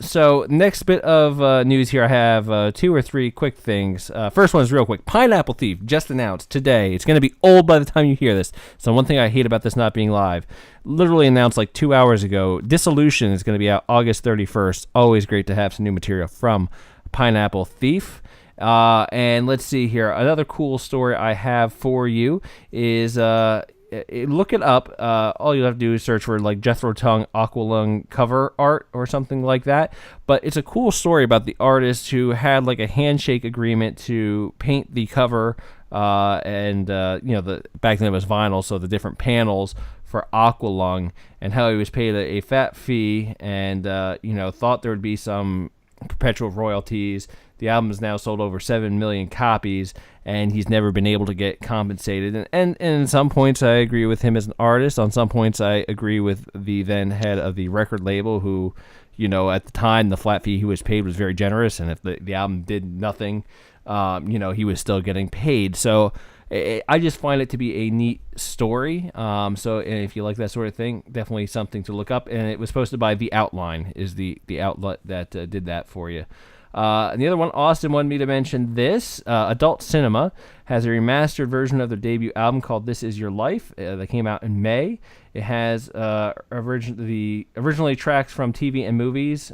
So next bit of news here, I have 2 or 3 quick things. First one is real quick. Pineapple Thief just announced today. It's going to be old by the time you hear this. So one thing I hate about this not being live, literally announced like 2 hours ago, Dissolution is going to be out August 31st. Always great to have some new material from Pineapple Thief. And let's see here. Another cool story I have for you is look it up. All you have to do is search for like Jethro Tull Aqualung cover art or something like that. But it's a cool story about the artist who had like a handshake agreement to paint the cover back then it was vinyl, so the different panels for Aqualung, and how he was paid a fat fee and thought there would be some perpetual royalties. The album has now sold over 7 million copies, and he's never been able to get compensated. And in some points, I agree with him as an artist. On some points, I agree with the then head of the record label who, at the time, the flat fee he was paid was very generous, and if the album did nothing, he was still getting paid. So I just find it to be a neat story. So if you like that sort of thing, definitely something to look up. And it was posted by The Outline, is the outlet that did that for you. And the other one, Austin wanted me to mention this. Adult Cinema has a remastered version of their debut album called This Is Your Life that came out in May. It has originally tracks from TV and movies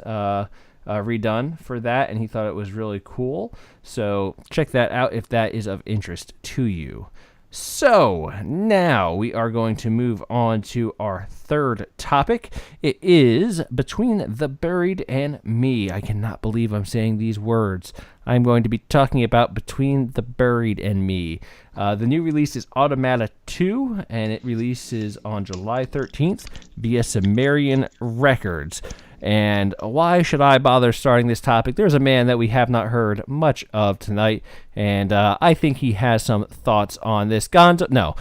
redone for that, and he thought it was really cool. So check that out if that is of interest to you. So now we are going to move on to our third topic. It is Between the Buried and Me. I cannot believe I'm saying these words. I'm going to be talking about Between the Buried and Me. The new release is Automata II, and it releases on July 13th via Sumerian Records. And why should I bother starting this topic? There's a man that we have not heard much of tonight, and I think he has some thoughts on this. Gonzo, no.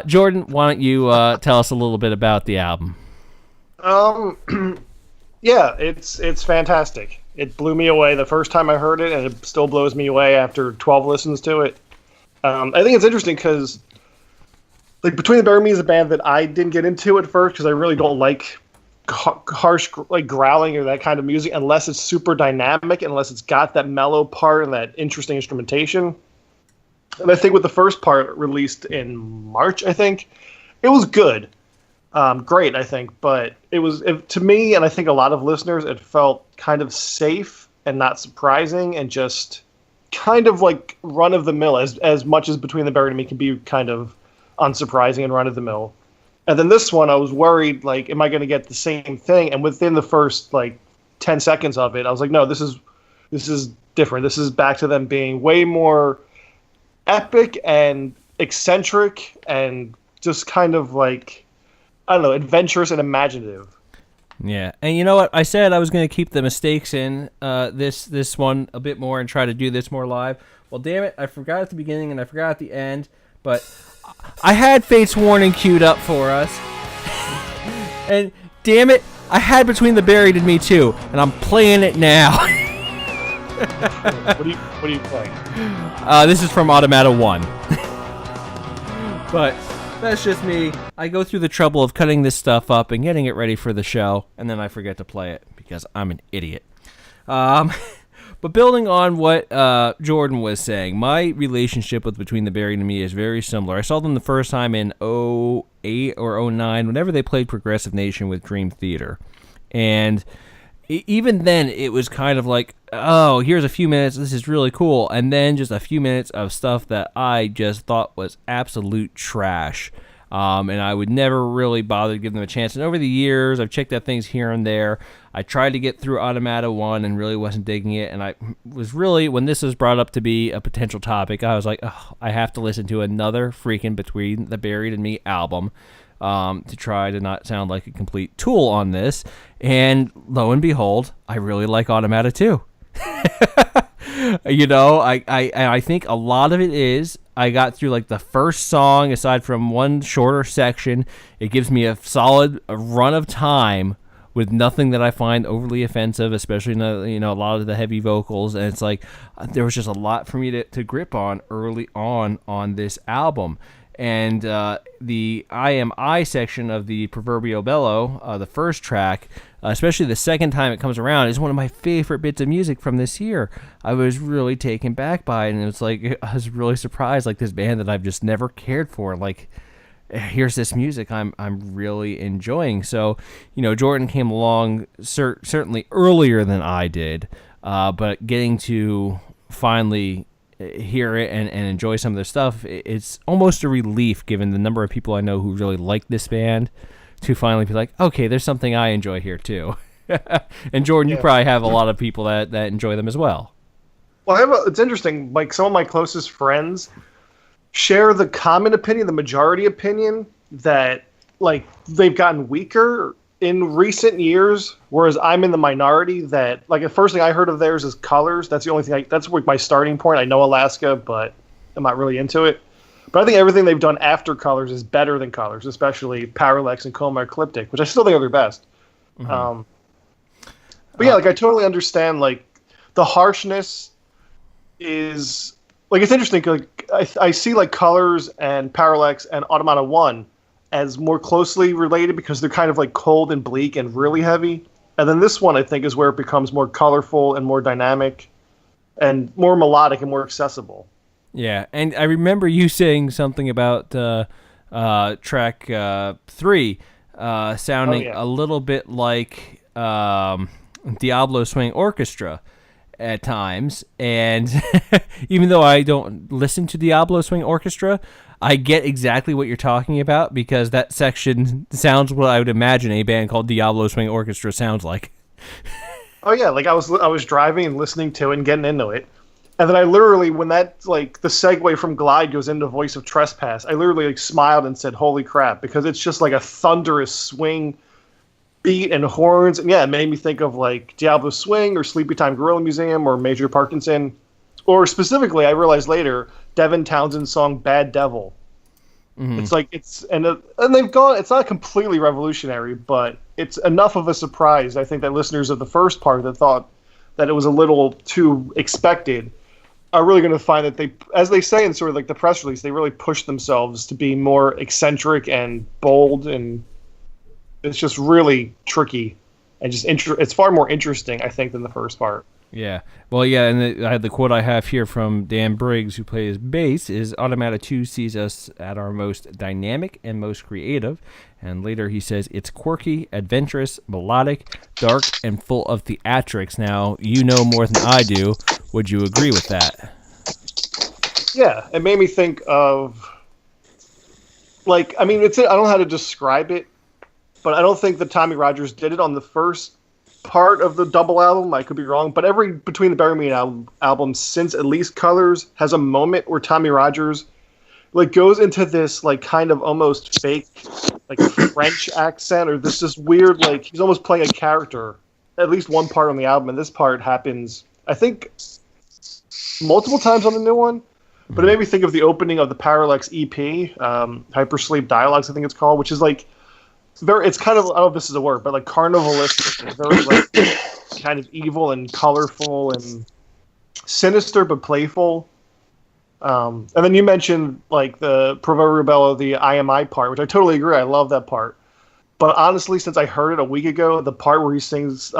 Jordan, why don't you tell us a little bit about the album? Yeah, it's fantastic. It blew me away the first time I heard it, and it still blows me away after 12 listens to it. I think it's interesting because, like, Between the Buried and Me is a band that I didn't get into at first because I really don't like harsh like growling or that kind of music unless it's super dynamic, unless it's got that mellow part and that interesting instrumentation. And I think with the first part released in March, I think it was good, great, I think. But to me, and I think a lot of listeners, it felt kind of safe and not surprising, and just kind of like run of the mill, as much as Between the Buried and Me can be kind of unsurprising and run of the mill. And then this one, I was worried, like, am I going to get the same thing? And within the first like 10 seconds of it, I was like, no, this is different. This is back to them being way more epic and eccentric and just kind of like, I don't know, adventurous and imaginative. Yeah, and you know what? I said I was going to keep the mistakes in this one a bit more and try to do this more live. Well, damn it, I forgot at the beginning and I forgot at the end, but I had Fate's Warning queued up for us. And damn it, I had Between the Buried and Me too, and I'm playing it now. What are you playing? This is from Automata 1. But that's just me. I go through the trouble of cutting this stuff up and getting it ready for the show, and then I forget to play it because I'm an idiot. But building on what Jordan was saying, my relationship with Between the Buried and Me is very similar. I saw them the first time in 2008 or 2009, whenever they played Progressive Nation with Dream Theater. And even then, it was kind of like, oh, here's a few minutes, this is really cool, and then just a few minutes of stuff that I just thought was absolute trash. And I would never really bother to give them a chance. And over the years, I've checked out things here and there. I tried to get through Automata 1 and really wasn't digging it. And I was really, when this was brought up to be a potential topic, I was like, oh, I have to listen to another freaking Between the Buried and Me album to try to not sound like a complete tool on this. And lo and behold, I really like Automata 2. You know, I think a lot of it is I got through like the first song, aside from one shorter section. It gives me a solid run of time with nothing that I find overly offensive, especially a lot of the heavy vocals. And it's like there was just a lot for me to grip on early on this album. And the I Am I section of the Proverbial Bellow, the first track, especially the second time it comes around, is one of my favorite bits of music from this year. I was really taken back by it, and it was like, I was really surprised, like this band that I've just never cared for, like, here's this music I'm really enjoying. So, Jordan came along certainly earlier than I did, but getting to finally hear it and enjoy some of their stuff, it's almost a relief, given the number of people I know who really like this band, to finally be like, okay, there's something I enjoy here too. And Jordan, you probably have a lot of people that enjoy them as well. Well, it's interesting. Like, some of my closest friends share the common opinion, the majority opinion, that like they've gotten weaker in recent years, whereas I'm in the minority that, like, the first thing I heard of theirs is Colors. That's the only thing. That's like my starting point. I know Alaska, but I'm not really into it. But I think everything they've done after Colors is better than Colors, especially Parallax and Coma Ecliptic, which I still think are their best. Mm-hmm. But yeah, like, I totally understand, like, the harshness is, like, it's interesting. Like, I see, like, Colors and Parallax and Automata 1 as more closely related because they're kind of like cold and bleak and really heavy. And then this one, I think, is where it becomes more colorful and more dynamic and more melodic and more accessible. Yeah, and I remember you saying something about track 3 sounding a little bit like Diablo Swing Orchestra at times. And even though I don't listen to Diablo Swing Orchestra, I get exactly what you're talking about, because that section sounds what I would imagine a band called Diablo Swing Orchestra sounds like. Oh yeah, like I was driving and listening to it and getting into it, and then I literally, when that, like, the segue from Glide goes into Voice of Trespass, I literally, like, smiled and said, "Holy crap!" Because it's just like a thunderous swing beat and horns, and yeah, it made me think of like Diablo Swing or Sleepy Time Gorilla Museum or Major Parkinson, or specifically, I realized later, Devin Townsend's song "Bad Devil." Mm-hmm. It's like, and they've gone. It's not completely revolutionary, but it's enough of a surprise, I think, that listeners of the first part that thought that it was a little too expected are really going to find that they, as they say in sort of like the press release, they really push themselves to be more eccentric and bold, and it's just really tricky and just it's far more interesting, I think, than the first part. Yeah. Well, yeah, and the quote I have here from Dan Briggs, who plays bass, is Automata II sees us at our most dynamic and most creative, And later he says, it's quirky, adventurous, melodic, dark, and full of theatrics. Now, you know more than I do. Would you agree with that? Yeah, it made me think of, like, I mean, I don't know how to describe it, but I don't think that Tommy Rogers did it on the first part of the double album. I could be wrong, but every Between the Buried and Me album since at least Colors has a moment where Tommy Rogers like goes into this like kind of almost fake like French accent, or this weird, like he's almost playing a character. At least one part on the album, and this part happens, I think, multiple times on the new one. But it made me think of the opening of the Parallax EP, Hypersleep Dialogues, I think it's called, which is like it's kind of, I don't know if this is a word, but like carnivalistic. It's very like kind of evil and colorful and sinister but playful. And then you mentioned like the Provo Rubella, the IMI part, which I totally agree. I love that part. But honestly, since I heard it a week ago, the part where he sings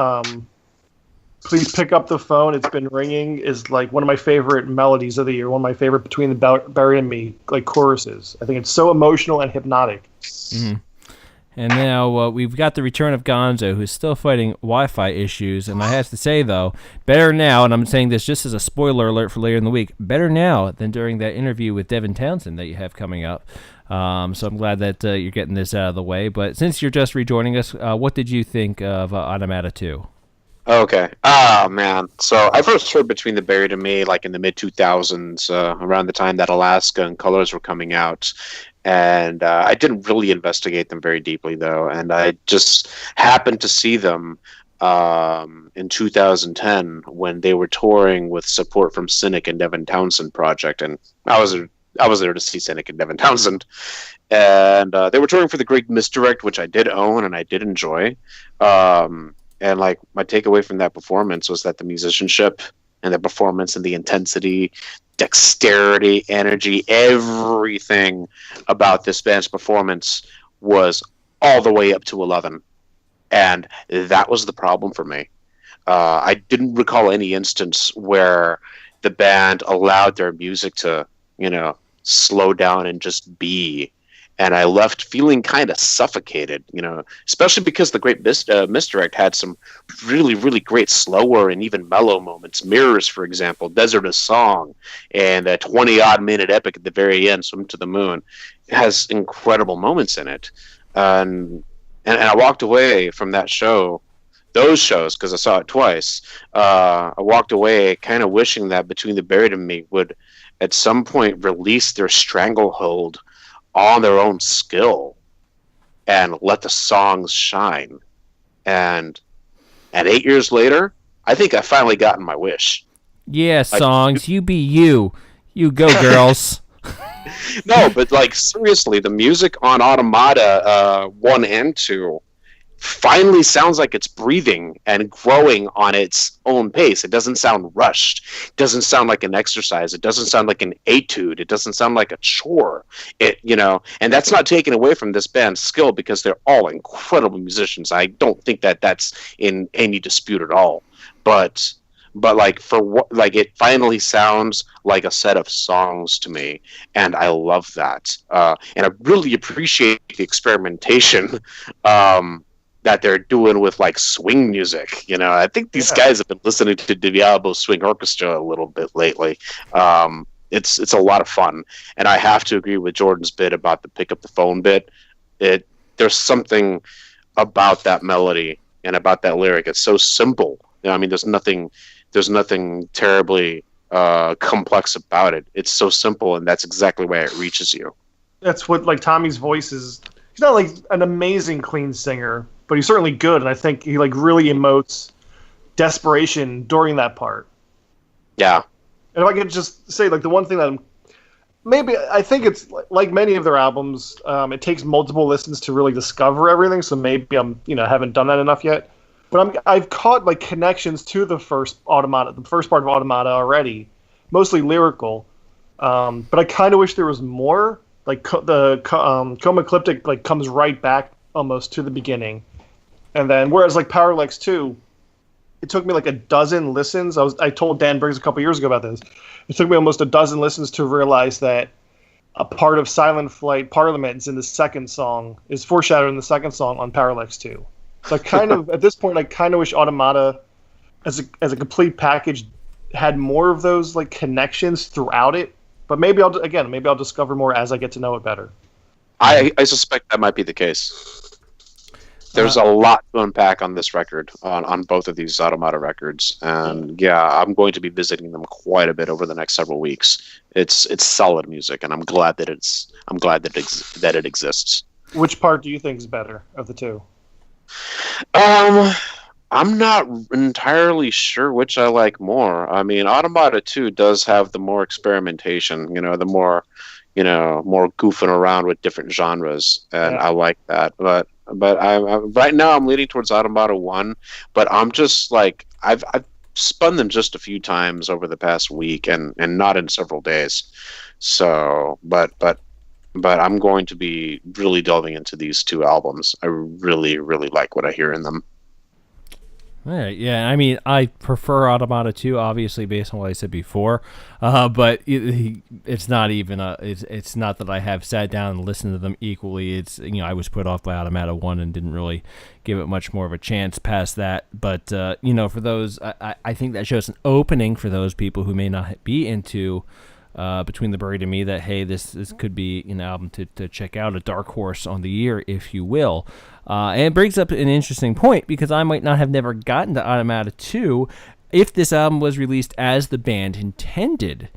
"Please pick up the phone, it's been ringing" is like one of my favorite melodies of the year. One of my favorite Between the Buried and Me like choruses. I think it's so emotional and hypnotic. Mm-hmm. And now we've got the return of Gonzo, who's still fighting Wi-Fi issues. And I have to say, though, better now, and I'm saying this just as a spoiler alert for later in the week, better now than during that interview with Devin Townsend that you have coming up. So I'm glad that you're getting this out of the way. But since you're just rejoining us, what did you think of Automata II? Okay. Oh, man. So I first heard Between the Buried and Me like in the mid-2000s, around the time that Alaska and Colors were coming out. And I didn't really investigate them very deeply, though. And I just happened to see them in 2010 when they were touring with support from Cynic and Devin Townsend Project. And I was there to see Cynic and Devin Townsend. And they were touring for The Great Misdirect, which I did own and I did enjoy. And like my takeaway from that performance was that the musicianship and the performance and the intensity, dexterity, energy, everything about this band's performance was all the way up to 11. And that was the problem for me. I didn't recall any instance where the band allowed their music to, slow down and just be. And I left feeling kind of suffocated, especially because The Great Misdirect had some really, really great slower and even mellow moments. Mirrors, for example, Desert a Song, and a 20-odd minute epic at the very end, Swim to the Moon, has incredible moments in it. And I walked away from that show, those shows, because I saw it twice. I walked away kind of wishing that Between the Buried and Me would at some point release their stranglehold on their own skill and let the songs shine. And 8 years later, I think I finally gotten my wish. Yeah, songs, you be you. You go, girls. No, but like seriously, the music on Automata 1 and 2 finally sounds like it's breathing and growing on its own pace. It doesn't sound rushed. It doesn't sound like an exercise. It doesn't sound like an etude. It doesn't sound like a chore. And that's not taken away from this band's skill because they're all incredible musicians. I don't think that that's in any dispute at all. But like it finally sounds like a set of songs to me, and I love that. And I really appreciate the experimentation that they're doing with like swing music. I think these guys have been listening to Diablo Swing Orchestra a little bit lately. It's a lot of fun, and I have to agree with Jordan's bit about the pick up the phone bit. There's something about that melody and about that lyric. It's so simple. There's nothing terribly complex about it. It's so simple, and that's exactly why it reaches you. That's what like Tommy's voice is. He's not like an amazing clean singer, but he's certainly good, and I think he like really emotes desperation during that part. Yeah. And if I could just say, like, the one thing that I think it's like many of their albums, it takes multiple listens to really discover everything. So maybe I'm haven't done that enough yet. But I've caught like connections to the first part of Automata already, mostly lyrical. But I kind of wish there was more. Like the Coma Ecliptic like comes right back almost to the beginning, and then whereas like Parallax 2, it took me like a dozen listens. I told Dan Briggs a couple years ago about this. It took me almost a dozen listens to realize that a part of Silent Flight Parliament is in the second song, is foreshadowed in the second song on Parallax 2. So I kind of, at this point, I kind of wish Automata, as a complete package, had more of those like connections throughout it. But maybe I'll discover more as I get to know it better. I suspect that might be the case. There's a lot to unpack on this record, on both of these Automata records, and yeah, I'm going to be visiting them quite a bit over the next several weeks. It's solid music, and I'm glad that it exists. Which part do you think is better of the two? I'm not entirely sure which I like more. I mean, Automata 2 does have the more experimentation, the more goofing around with different genres, and I like that. But I right now I'm leaning towards Automata 1, but I'm just like I've spun them just a few times over the past week and not in several days. So, but I'm going to be really delving into these two albums. I really, really like what I hear in them. All right, yeah. I mean, I prefer Automata 2, obviously, based on what I said before. But it's not even it's not that I have sat down and listened to them equally. It's I was put off by Automata 1 and didn't really give it much more of a chance past that. But for those, I think that shows an opening for those people who may not be into Between the Buried and Me, that hey, this could be an album to check out, a dark horse on the year, if you will. And it brings up an interesting point, because I might not have never gotten to Automata 2 if this album was released as the band intended.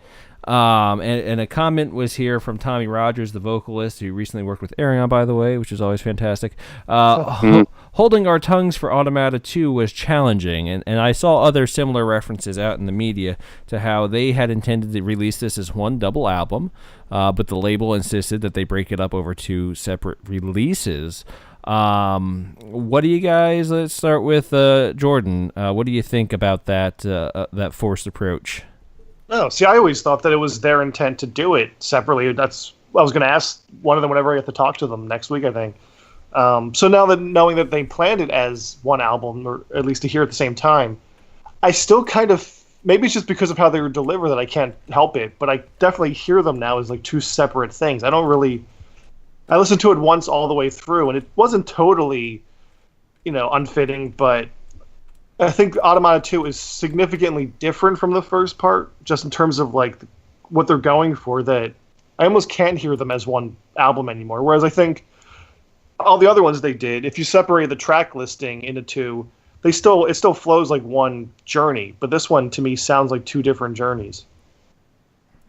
And a comment was here from Tommy Rogers, the vocalist, who recently worked with Arion, by the way, which is always fantastic. Holding our tongues for Automata 2 was challenging, and I saw other similar references out in the media to how they had intended to release this as one double album, but the label insisted that they break it up over two separate releases. What do you guys, let's start with Jordan, what do you think about that forced approach? No, see, I always thought that it was their intent to do it separately. That's I was going to ask one of them whenever I get to talk to them next week, I think. So now that knowing that they planned it as one album, or at least to hear at the same time, I still kind of, maybe it's just because of how they were delivered that I can't help it, but I definitely hear them now as like two separate things. I listened to it once all the way through, and it wasn't totally, unfitting, but I think Automata 2 is significantly different from the first part, just in terms of like what they're going for, that I almost can't hear them as one album anymore. Whereas I think all the other ones they did, if you separate the track listing into two, it still flows like one journey. But this one, to me, sounds like two different journeys.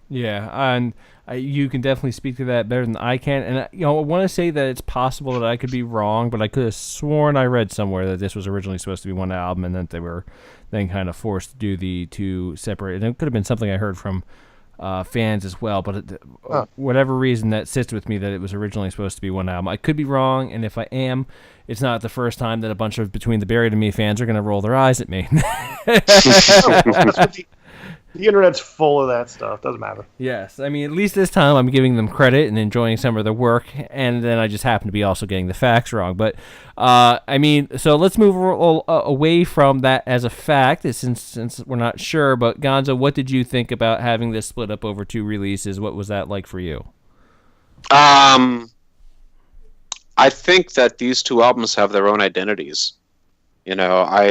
Yeah, and you can definitely speak to that better than I can. And I want to say that it's possible that I could be wrong, but I could have sworn I read somewhere that this was originally supposed to be one album, and that they were then kind of forced to do the two separate. And it could have been something I heard from fans as well, but whatever reason that sits with me that it was originally supposed to be one album. I could be wrong, and if I am, it's not the first time that a bunch of Between the Buried and Me fans are going to roll their eyes at me. The internet's full of that stuff. Doesn't matter. Yes. I mean, at least this time I'm giving them credit and enjoying some of their work, and then I just happen to be also getting the facts wrong. But, so let's move away from that as a fact, since we're not sure. But, Gonzo, what did you think about having this split up over two releases? What was that like for you? I think that these two albums have their own identities. I'm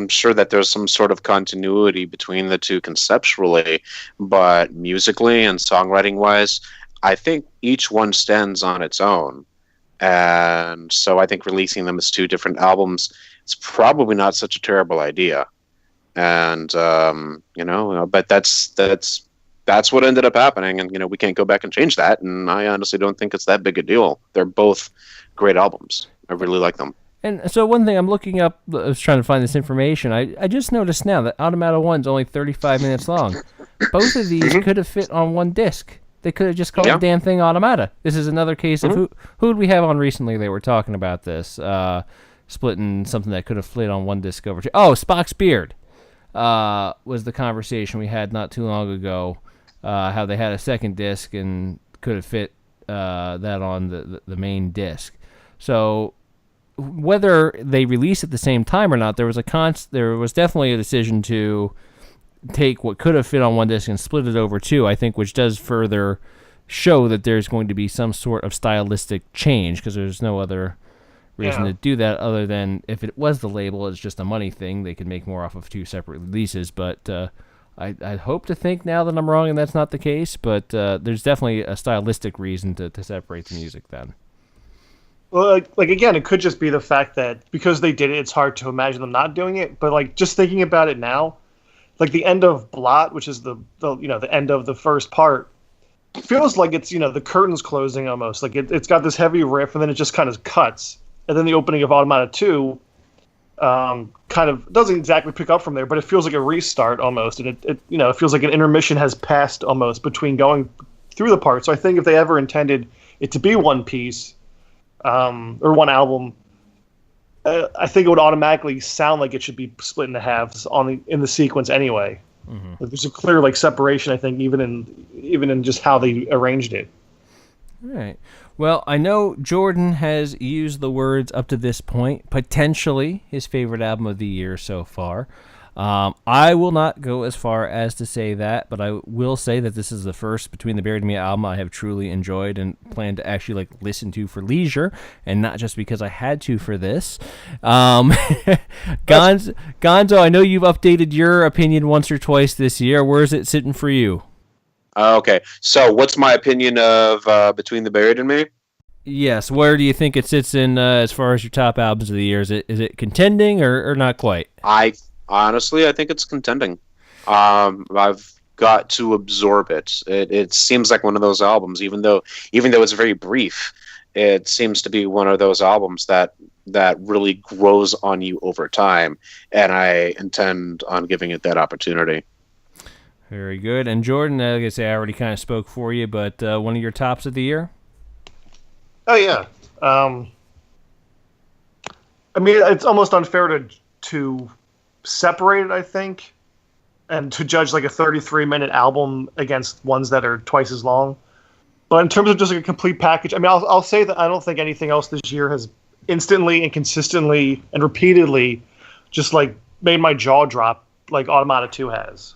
sure that there's some sort of continuity between the two conceptually, but musically and songwriting wise, I think each one stands on its own. And so I think releasing them as two different albums is probably not such a terrible idea. And, but that's what ended up happening. And, we can't go back and change that. And I honestly don't think it's that big a deal. They're both great albums. I really like them. And so one thing I'm looking up, I was trying to find this information. I just noticed now that Automata 1's only 35 minutes long. Both of these could have fit on one disc. They could have just called the damn thing Automata. This is another case of who did we have on recently? They were talking about this, splitting something that could have fit on one disc over two. Oh, Spock's Beard was the conversation we had not too long ago. How they had a second disc and could have fit that on the main disc. So whether they release at the same time or not, there was definitely a decision to take what could have fit on one disc and split it over two, I think, which does further show that there's going to be some sort of stylistic change, because there's no other reason to do that other than if it was the label, it's just a money thing. They could make more off of 2 separate releases, but I hope to think now that I'm wrong and that's not the case, but there's definitely a stylistic reason to separate the music then. Well, like again, it could just be the fact that because they did it, it's hard to imagine them not doing it. But like just thinking about it now, like the end of Blot, which is the end of the first part, feels like it's the curtains closing almost. Like it's got this heavy riff and then it just kind of cuts, and then the opening of Automata II kind of doesn't exactly pick up from there, but it feels like a restart almost, and it feels like an intermission has passed almost between going through the parts. So I think if they ever intended it to be one piece or one album, I think it would automatically sound like it should be split into halves in the sequence anyway. Mm-hmm. Like there's a clear separation, I think, even in just how they arranged it. All right. Well, I know Jordan has used the words up to this point, potentially his favorite album of the year so far. I will not go as far as to say that, but I will say that this is the first Between the Buried and Me album I have truly enjoyed and plan to actually listen to for leisure, and not just because I had to for this. Gonzo, I know you've updated your opinion once or twice this year. Where is it sitting for you? Okay, so what's my opinion of Between the Buried and Me? Yes, where do you think it sits in as far as your top albums of the year? Is it contending or not quite? Honestly, I think it's contending. I've got to absorb it. It seems like one of those albums, even though it's very brief, it seems to be one of those albums that really grows on you over time, and I intend on giving it that opportunity. Very good. And Jordan, like I say, I already kind of spoke for you, but one of your tops of the year? Oh, yeah. I mean, it's almost unfair to separate it, I think, and to judge a 33-minute album against ones that are twice as long. But in terms of just a complete package, I mean, I'll say that I don't think anything else this year has instantly and consistently and repeatedly just made my jaw drop like Automata II has.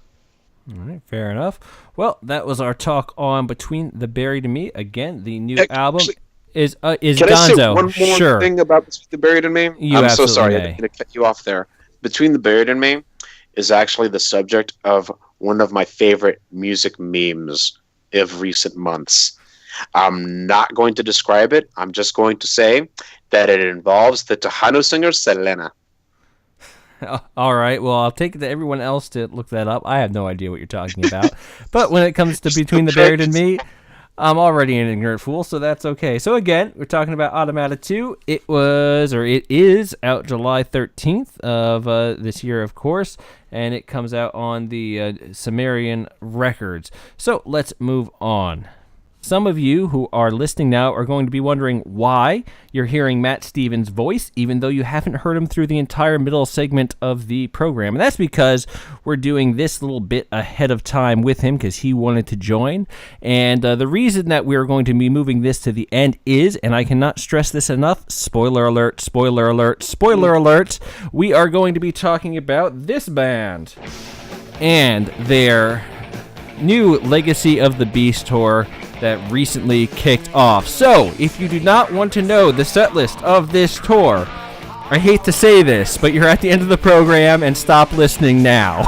All right, fair enough. Well, that was our talk on Between the Buried and Me. Again, the new album is Can Gonzo. I say one more thing about Between the Buried and Me? I'm so sorry, I'm going to cut you off there. Between the Buried and Me is actually the subject of one of my favorite music memes of recent months. I'm not going to describe it. I'm just going to say that it involves the Tejano singer Selena. All right, well, I'll take it to everyone else to look that up. I have no idea what you're talking about. But when it comes to Between the Buried and Me, I'm already an ignorant fool, so that's okay. So again, we're talking about Automata II. It is out July 13th of this year, of course, and it comes out on the Sumerian Records. So let's move on. Some of you who are listening now are going to be wondering why you're hearing Matt Stevens' voice, even though you haven't heard him through the entire middle segment of the program. And that's because we're doing this little bit ahead of time with him because he wanted to join. And the reason that we're going to be moving this to the end is, and I cannot stress this enough, spoiler alert, spoiler alert, spoiler alert, we are going to be talking about this band and their new Legacy of the Beast tour that recently kicked off. So, if you do not want to know the set list of this tour, I hate to say this, but you're at the end of the program and stop listening now.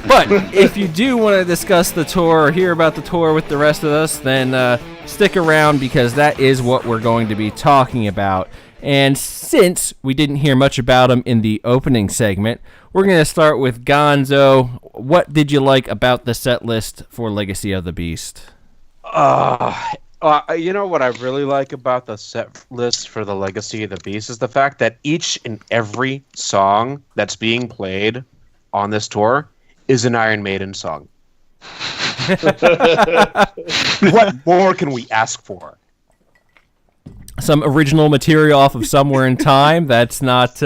But if you do want to discuss the tour or hear about the tour with the rest of us, then stick around because that is what we're going to be talking about. And since we didn't hear much about them in the opening segment, we're going to start with Gonzo. What did you like about the set list for Legacy of the Beast? You know what I really like about the set list for the Legacy of the Beast is the fact that each and every song that's being played on this tour is an Iron Maiden song. What more can we ask for? Some original material off of Somewhere in Time that's not,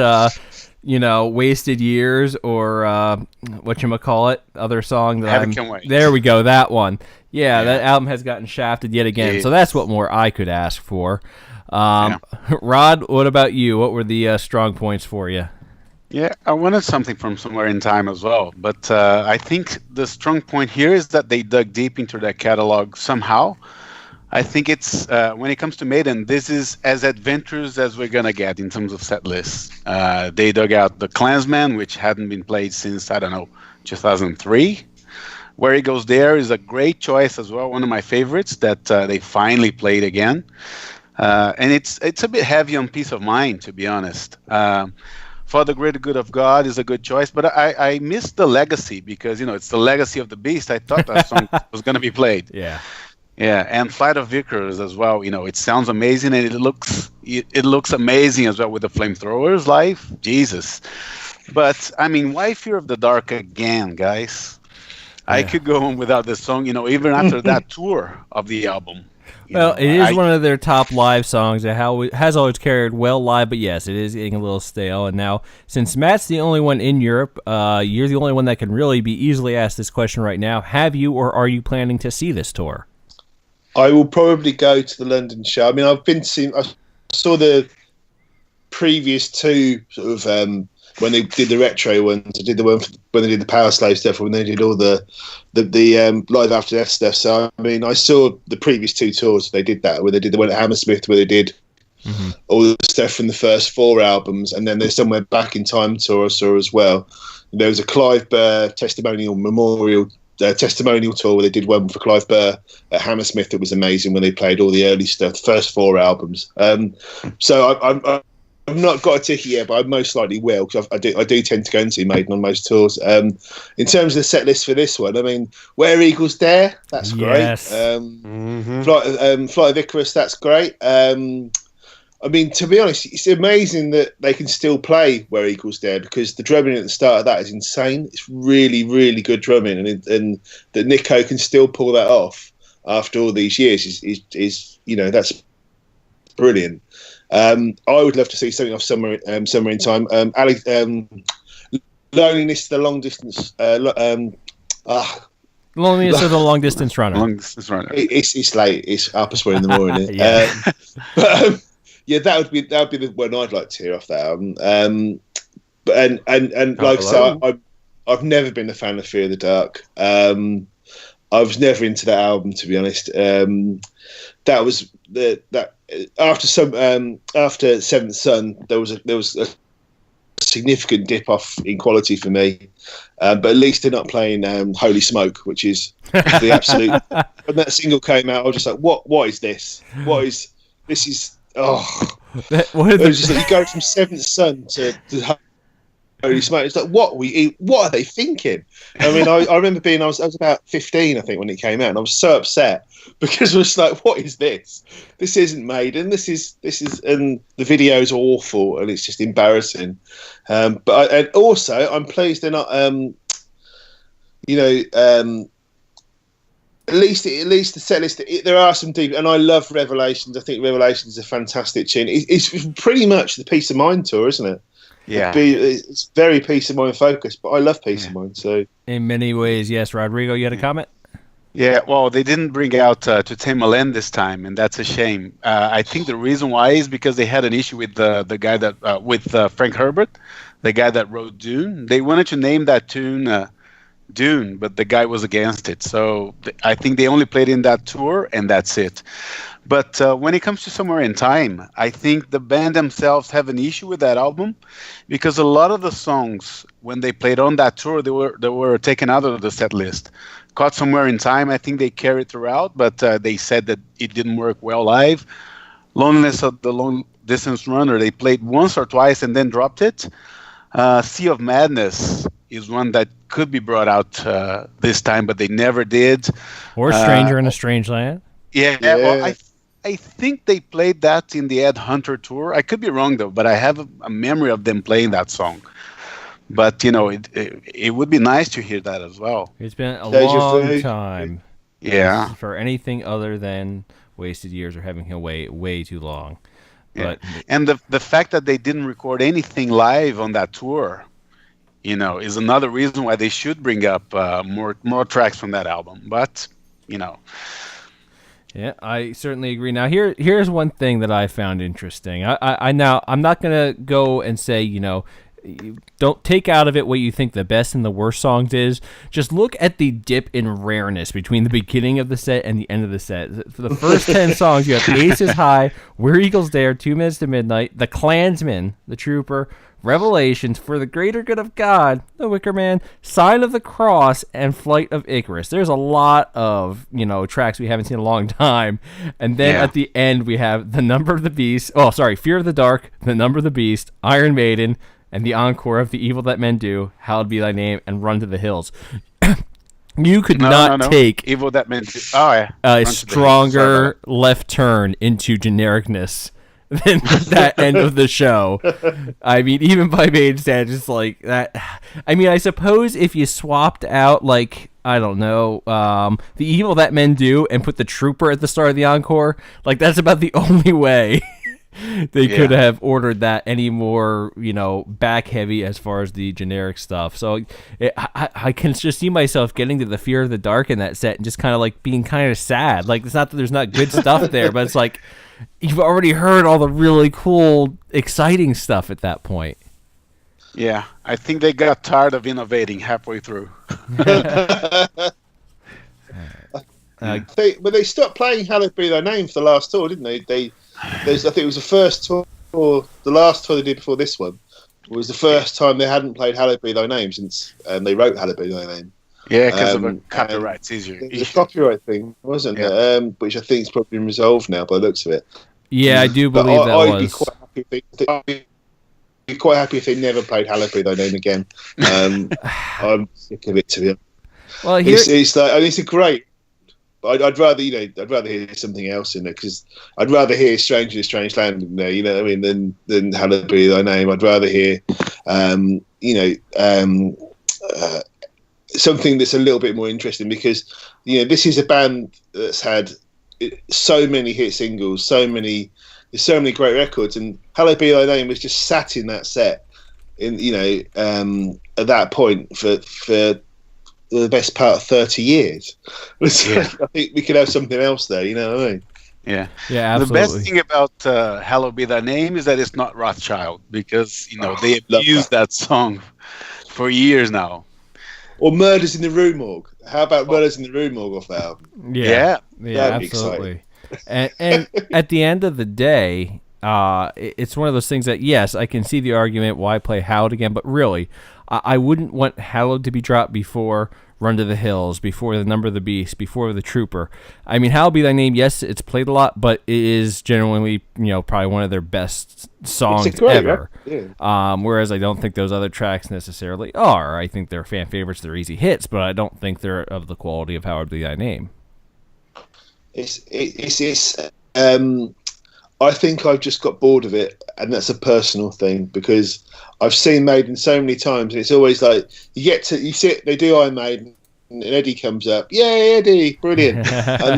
Wasted Years or whatchamacallit, other song that Heaven Can Wait. There we go, that one. Yeah, that album has gotten shafted yet again, so that's what more I could ask for. Rod, what about you? What were the strong points for you? Yeah, I wanted something from Somewhere in Time as well, but I think the strong point here is that they dug deep into their catalog somehow. I think it's when it comes to Maiden, this is as adventurous as we're gonna get in terms of set lists. They dug out the Klansman, which hadn't been played since, I don't know, 2003. Where He Goes There is a great choice as well, one of my favorites that they finally played again. And it's a bit heavy on Peace of Mind, to be honest. For the Greater Good of God is a good choice, but I missed the Legacy because, it's the Legacy of the Beast. I thought that song was going to be played. Yeah. Yeah, and Flight of Icarus as well. It sounds amazing, and it looks amazing as well with the flamethrowers live. Jesus. But, why Fear of the Dark again, guys? I could go on without this song, even after that tour of the album. It is one of their top live songs. It has always carried well live, but yes, it is getting a little stale. And now, since Matt's the only one in Europe, you're the only one that can really be easily asked this question right now. Have you or are you planning to see this tour? I will probably go to the London show. I saw the previous two sort of when they did the retro ones. I did the one when they did the Power Slave stuff, when they did all the Live After Death stuff. So I saw the previous two tours. They did that, where they did the one at Hammersmith, where they did all the stuff from the first 4 albums, and then there's Somewhere Back in Time tour I saw as well. There was a Clive Burr testimonial tour where they did one for Clive Burr at Hammersmith that was amazing, when they played all the early stuff, the first 4 albums. So I've not got a ticket yet, but I most likely will, because I do tend to go and see Maiden on most tours. In terms of the set list for this one, Where Eagles Dare, that's great. Yes. Flight of Icarus, that's great. To be honest, it's amazing that they can still play Where Eagles Dare, because the drumming at the start of that is insane. It's really, really good drumming, and that Nico can still pull that off after all these years is that's brilliant. I would love to see something off Summer in Time. Loneliness, the Long Distance. Loneliness of the Long Distance Runner. Long Distance Runner. It's late. It's 1:30 in the morning. Yeah. That would be the one I'd like to hear off that album. Like I said, I've never been a fan of Fear of the Dark. I was never into that album, to be honest. That was after Seventh Son, there was a significant dip off in quality for me. But at least they're not playing Holy Smoke, which is the absolute. When that single came out, I was just like, "What is this? This is oh." It was just like, you go from Seventh Son to Holy Smoke. It's like, what are they thinking? I remember I was about 15, I think, when it came out, and I was so upset because I was like, what is this? This isn't Maiden. This is, and the video's awful, and it's just embarrassing. But also, I'm pleased they're not, at least the set list. There are some deep, and I love Revelations. I think Revelations is a fantastic tune. It's pretty much the Peace of Mind tour, isn't it? Yeah, it's very Peace of Mind focused, but I love Peace of Mind. So in many ways, yes. Rodrigo, you had a comment? Yeah, well, they didn't bring out To Tame a Land this time, and that's a shame. I think the reason why is because they had an issue with the guy that with Frank Herbert, the guy that wrote Dune. They wanted to name that tune Dune, but the guy was against it. So I think they only played in that tour, and that's it. But when it comes to Somewhere in Time, I think the band themselves have an issue with that album, because a lot of the songs, when they played on that tour, they were taken out of the set list. Caught Somewhere in Time, I think they carried throughout, but they said that it didn't work well live. Loneliness of the Long Distance Runner, they played once or twice and then dropped it. Sea of Madness is one that could be brought out this time, but they never did. Or Stranger in a Strange Land. Yeah. Well, I think they played that in the Ed Hunter tour. I could be wrong, though, but I have a memory of them playing that song. But, it would be nice to hear that as well. It's been a long time. Yeah. For anything other than Wasted Years or Having Him Way, way too long. Yeah. But, and the fact that they didn't record anything live on that tour, is another reason why they should bring up more tracks from that album. But, Yeah, I certainly agree. Now, here's one thing that I found interesting. I'm not gonna go and say, you don't take out of it what you think the best and the worst songs is. Just look at the dip in rareness between the beginning of the set and the end of the set. For the first 10 songs, you have Aces High, Where Eagles Dare, 2 Minutes to Midnight, The Klansman, The Trooper, Revelations, For the Greater Good of God, The Wicker Man, Sign of the Cross, and Flight of Icarus. There's a lot of, tracks we haven't seen in a long time. And then at the end, we have The Number of the Beast. Oh, sorry, Fear of the Dark, The Number of the Beast, Iron Maiden, and the encore of The Evil That Men Do, Hallowed Be Thy Name, and Run to the Hills. You could not take Evil That Men Do. Oh, yeah. A stronger left turn into genericness than that end of the show. I mean, even by main standards, like that. I mean, I suppose if you swapped out, like, I don't know, The Evil That Men Do and put the Trooper at the start of the encore, like, that's about the only way they could have ordered that any more, back heavy as far as the generic stuff. So I can just see myself getting to the Fear of the Dark in that set and just kind of like being kind of sad. Like, it's not that there's not good stuff there, but it's like you've already heard all the really cool, exciting stuff at that point. Yeah, I think they got tired of innovating halfway through. They stopped playing Hallowed Be Thy Name for the last tour, didn't they? I think it was the first tour, the last tour they did before this one was the first time they hadn't played Hallowed Be Thy Name since they wrote Hallowed Be Thy Name. Yeah, because of the copyrights easier. It was a copyright thing, wasn't it? Which I think has probably been resolved now by the looks of it. Yeah, I do believe I'd be quite happy if they never played Hallowed Be Thy Name again. I'm sick of it, to be honest. Well, it's a great. I'd rather hear something else in it, because I'd rather hear "Stranger in a Strange Land" in there, what I mean, than "Hallowed Be Thy Name." I'd rather hear, something that's a little bit more interesting, because this is a band that's had so many hit singles, so many great records, and "Hallowed Be Thy Name" was just sat in that set, at that point for the best part of 30 years. I think we could have something else there, you know what I mean? Yeah, absolutely. The best thing about "Hallowed Be Thy Name" is that it's not Rothschild, because they have used that song for years now. Or "Murders in the Rue Morgue." How about "Murders in the Rue Morgue" off that album? Yeah, absolutely. and at the end of the day, it's one of those things that, yes, I can see the argument, why play Hallowed again, but really, I wouldn't want Hallowed to be dropped before Run to the Hills, before The Number of the Beast, before The Trooper. I mean, Hallowed Be Thy Name, yes, it's played a lot, but it is genuinely, probably one of their best songs ever. Yeah. Whereas I don't think those other tracks necessarily are. I think they're fan favorites, they're easy hits, but I don't think they're of the quality of Hallowed Be Thy Name. I think I've just got bored of it, and that's a personal thing, because I've seen Maiden so many times, and it's always like you sit, they do Iron Maiden, and Eddie comes up, yay Eddie, brilliant, and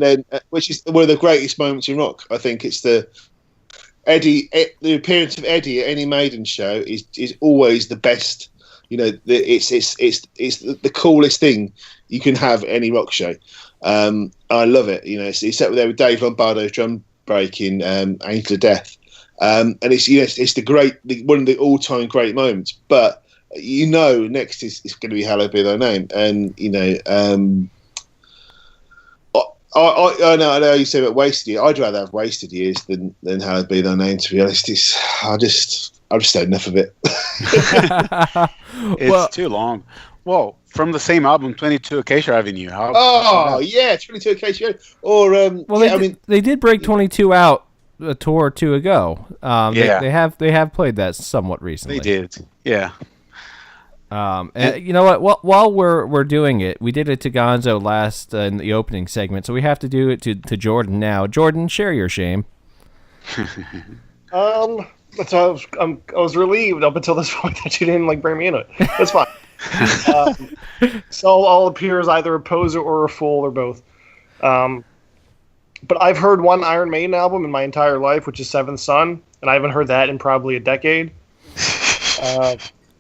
then which is one of the greatest moments in rock. I think it's the appearance of Eddie at any Maiden show is always the best. It's the coolest thing you can have at any rock show. I love it. He sat there with Dave Lombardo's drum break in Angel of Death, and it's one of the all-time great moments. But next is going to be Hallowed Be Thy Name, and I know you say about Wasted Years. I'd rather have Wasted Years than Hallowed Be Thy Name. To be honest, I've just had enough of it. It's too long. Well, from the same album, 22 Acacia Avenue. 22 Acacia. Or they did break 22 out a tour or two ago. They have played that somewhat recently. They did, yeah. And you know what? While we're doing it, we did it to Gonzo last in the opening segment, so we have to do it to Jordan now. Jordan, share your shame. I was relieved up until this point that you didn't bring me into it. That's fine. So I'll appear as either a poser or a fool or both. But I've heard one Iron Maiden album in my entire life, which is Seventh Son, and I haven't heard that in probably a decade.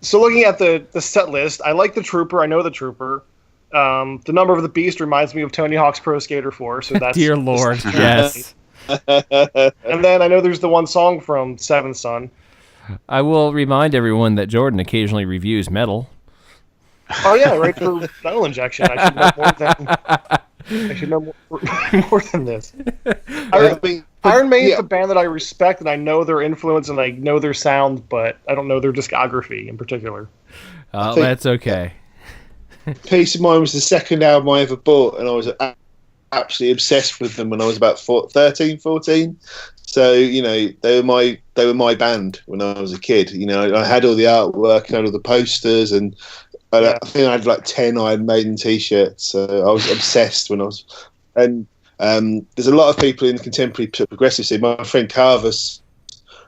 So looking at the set list, I like The Trooper. I know The Trooper. The Number of the Beast reminds me of Tony Hawk's Pro Skater 4. So that's dear Lord, yes. And then I know there's the one song from Seventh Son. I will remind everyone that Jordan occasionally reviews metal. Oh yeah, right for metal injection. I should know more than. I should know more than this. Iron Maiden's a band that I respect, and I know their influence, and I know their sound, but I don't know their discography in particular. That's okay. Peace of Mind was the second album I ever bought, and I was absolutely obsessed with them when I was about 13, 14. So, they were my band when I was a kid. I had all the artwork, I had all the posters, and I think I had like 10 Iron Maiden t-shirts. So I was obsessed when I was... And there's a lot of people in the contemporary progressive scene. My friend Carvus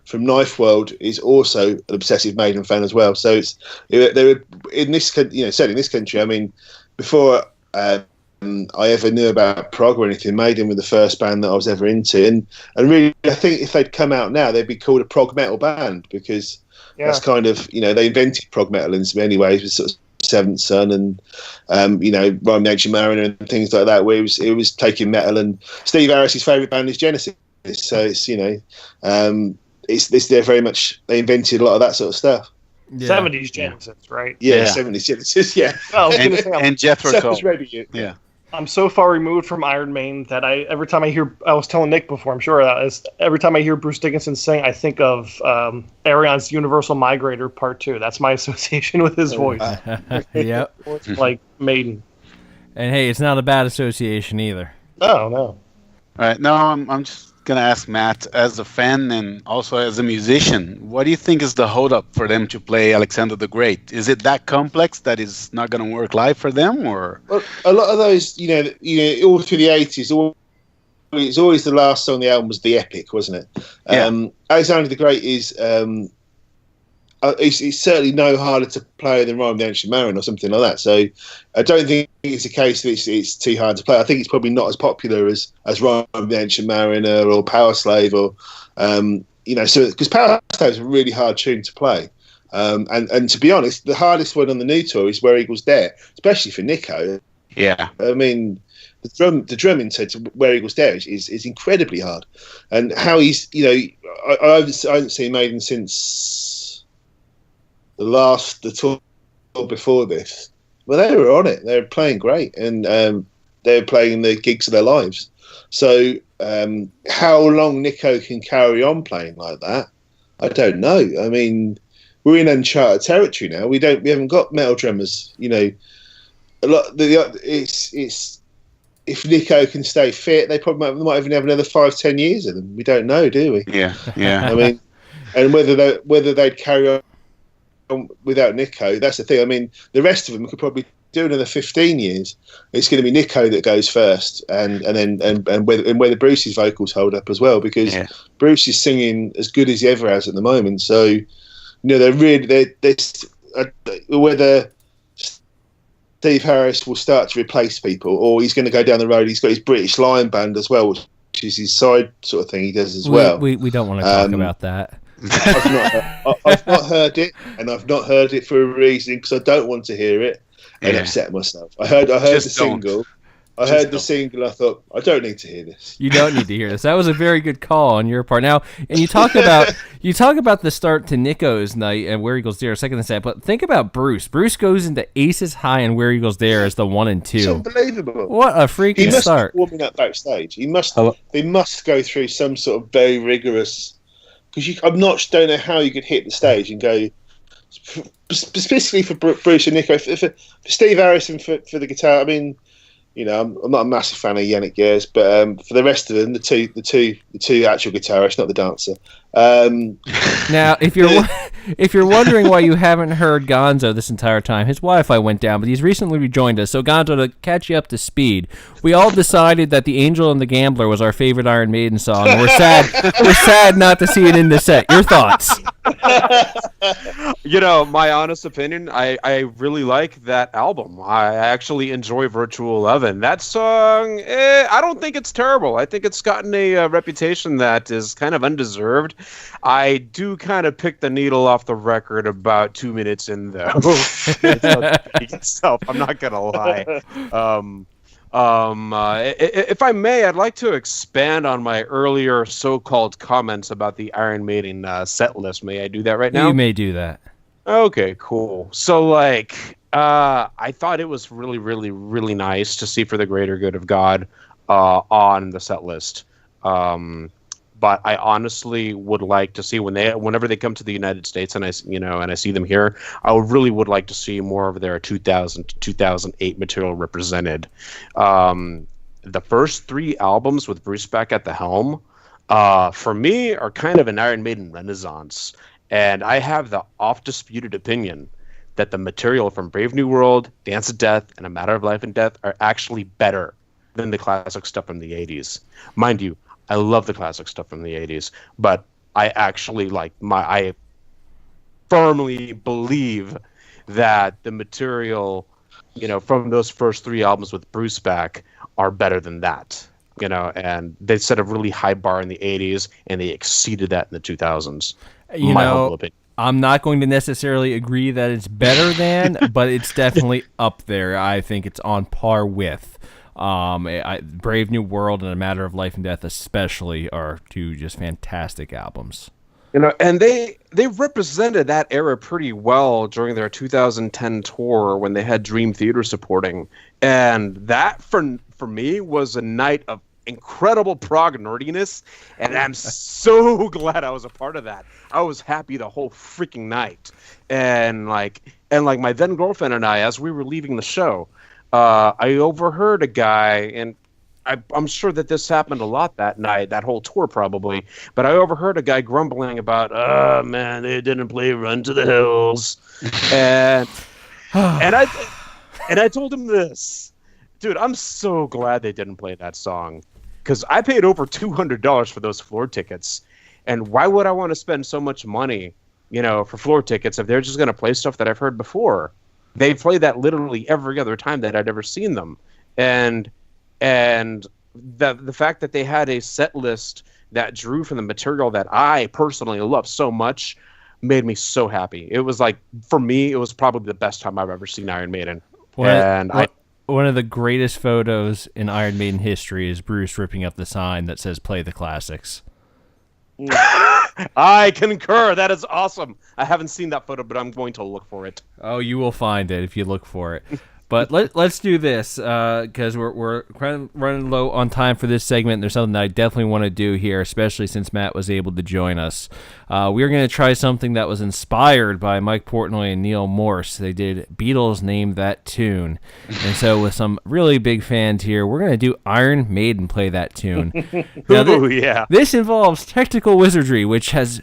from Knife World is also an obsessive Maiden fan as well. So they were in this, certainly in this country. I mean, before I ever knew about prog or anything, Maiden were the first band that I was ever into. And really, I think if they'd come out now, they'd be called a prog metal band, because that's kind of, they invented prog metal in so many ways, with sort of Seventh Son and Rhyme the Ancient Mariner and things like that, where it was taking metal. And Steve Harris's favourite band is Genesis, so it's they're very much, they invented a lot of that sort of stuff. 70s Genesis, right? Yeah, 70s Genesis, yeah. Well, and Jethro Tull. Yeah. I'm so far removed from Iron Maiden that every time I hear, I was telling Nick before, I'm sure that is, every time I hear Bruce Dickinson sing, I think of Arion's Universal Migrator Part 2. That's my association with his voice. Yep. Like Maiden. And hey, it's not a bad association either. No. All right, now I'm just going to ask Matt, as a fan and also as a musician, what do you think is the holdup for them to play Alexander the Great? Is it that complex that is not going to work live for them, or? Well, a lot of those, all through the 80s, it's always the last song on the album was the epic, wasn't it? Yeah. Alexander the Great is it's certainly no harder to play than Rhyme the Ancient Mariner or something like that. So I don't think it's a case that it's too hard to play. I think it's probably not as popular as Rhyme the Ancient Mariner or Power Slave, or so because Power Slave is a really hard tune to play. And to be honest, the hardest one on the new tour is Where Eagles Dare, especially for Nico. Yeah, I mean, the drumming to Where Eagles Dare is incredibly hard, and how he's I haven't seen Maiden since the tour before this. Well, they were on it. They were playing great, and they were playing the gigs of their lives. So how long Nico can carry on playing like that, I don't know. I mean, we're in uncharted territory now. We haven't got metal drummers. A lot. It's if Nico can stay fit, they might even have another 5-10 years of them. We don't know, do we? Yeah. I mean, and whether they'd carry on without Nico, that's the thing. I mean, the rest of them could probably do another 15 years. It's going to be Nico that goes first, and whether Bruce's vocals hold up as well, because Bruce is singing as good as he ever has at the moment. So, they're really whether Steve Harris will start to replace people, or he's going to go down the road. He's got his British Lion Band as well, which is his side sort of thing he does as well. We don't want to talk about that. I've not heard it, and I've not heard it for a reason, because I don't want to hear it and upset myself. I heard the single. I heard the single. I thought, I don't need to hear this. You don't need to hear this. That was a very good call on your part. Now, and you talk about the start to Nico's night and Where Eagles Dare, second and set. But think about Bruce. Bruce goes into Aces High and Where Eagles Dare as the 1 and 2. It's unbelievable. What a freaking start! He must be warming up backstage. They must go through some sort of very rigorous. Because don't know how you could hit the stage and go, specifically for Bruce and Nico, for Steve Harris and for the guitar. I mean, I'm not a massive fan of Yannick Gers, but for the rest of them, the two actual guitarists, not the dancer. Now, if you're wondering why you haven't heard Gonzo this entire time, his Wi-Fi went down, but he's recently rejoined us. So Gonzo, to catch you up to speed, we all decided that The Angel and the Gambler was our favorite Iron Maiden song. We're sad not to see it in the set. Your thoughts? My honest opinion, I really like that album. I actually enjoy Virtual 11. That song, I don't think it's terrible. I think it's gotten a reputation that is kind of undeserved. I do kind of pick the needle off the record about 2 minutes in, though. Itself, I'm not gonna lie. If I may, I'd like to expand on my earlier so-called comments about the Iron Maiden set list. May I do that right now? You may do that. Okay, cool. So, like, I thought it was really, really, really nice to see For the Greater Good of God on the set list. But I honestly would like to see whenever they come to the United States and I see them here, I really would like to see more of their 2000 to 2008 material represented. The first 3 albums with Bruce back at the helm, for me, are kind of an Iron Maiden renaissance. And I have the oft-disputed opinion that the material from Brave New World, Dance of Death, and A Matter of Life and Death are actually better than the classic stuff from the 80s. Mind you, I love the classic stuff from the 80s, but I firmly believe that the material, from those first 3 albums with Bruce back are better than that. And they set a really high bar in the 80s, and they exceeded that in the 2000s. My humble opinion. I'm not going to necessarily agree that it's better than, but it's definitely up there. I think it's on par with. Brave New World and A Matter of Life and Death especially are 2 just fantastic albums. And they represented that era pretty well during their 2010 tour when they had Dream Theater supporting. And that, for me, was a night of incredible prog nerdiness, and I'm so glad I was a part of that. I was happy the whole freaking night. And my then girlfriend and I, as we were leaving the show, I overheard a guy, and I'm sure that this happened a lot that night, that whole tour probably, but I overheard a guy grumbling about, oh man, they didn't play Run to the Hills. and I told him this, dude, I'm so glad they didn't play that song, because I paid over $200 for those floor tickets, and why would I want to spend so much money, for floor tickets if they're just going to play stuff that I've heard before? They play that literally every other time that I'd ever seen them. And the fact that they had a set list that drew from the material that I personally love so much made me so happy. It was like, for me, it was probably the best time I've ever seen Iron Maiden. One of the greatest photos in Iron Maiden history is Bruce ripping up the sign that says "Play the Classics." I concur. That is awesome. I haven't seen that photo, but I'm going to look for it. Oh, you will find it if you look for it. But let's do this because we're kind of running low on time for this segment. There's something that I definitely want to do here, especially since Matt was able to join us. We're going to try something that was inspired by Mike Portnoy and Neil Morse. They did Beatles Name That Tune. And so with some really big fans here, we're going to do Iron Maiden Play That Tune. Now, this involves technical wizardry, which has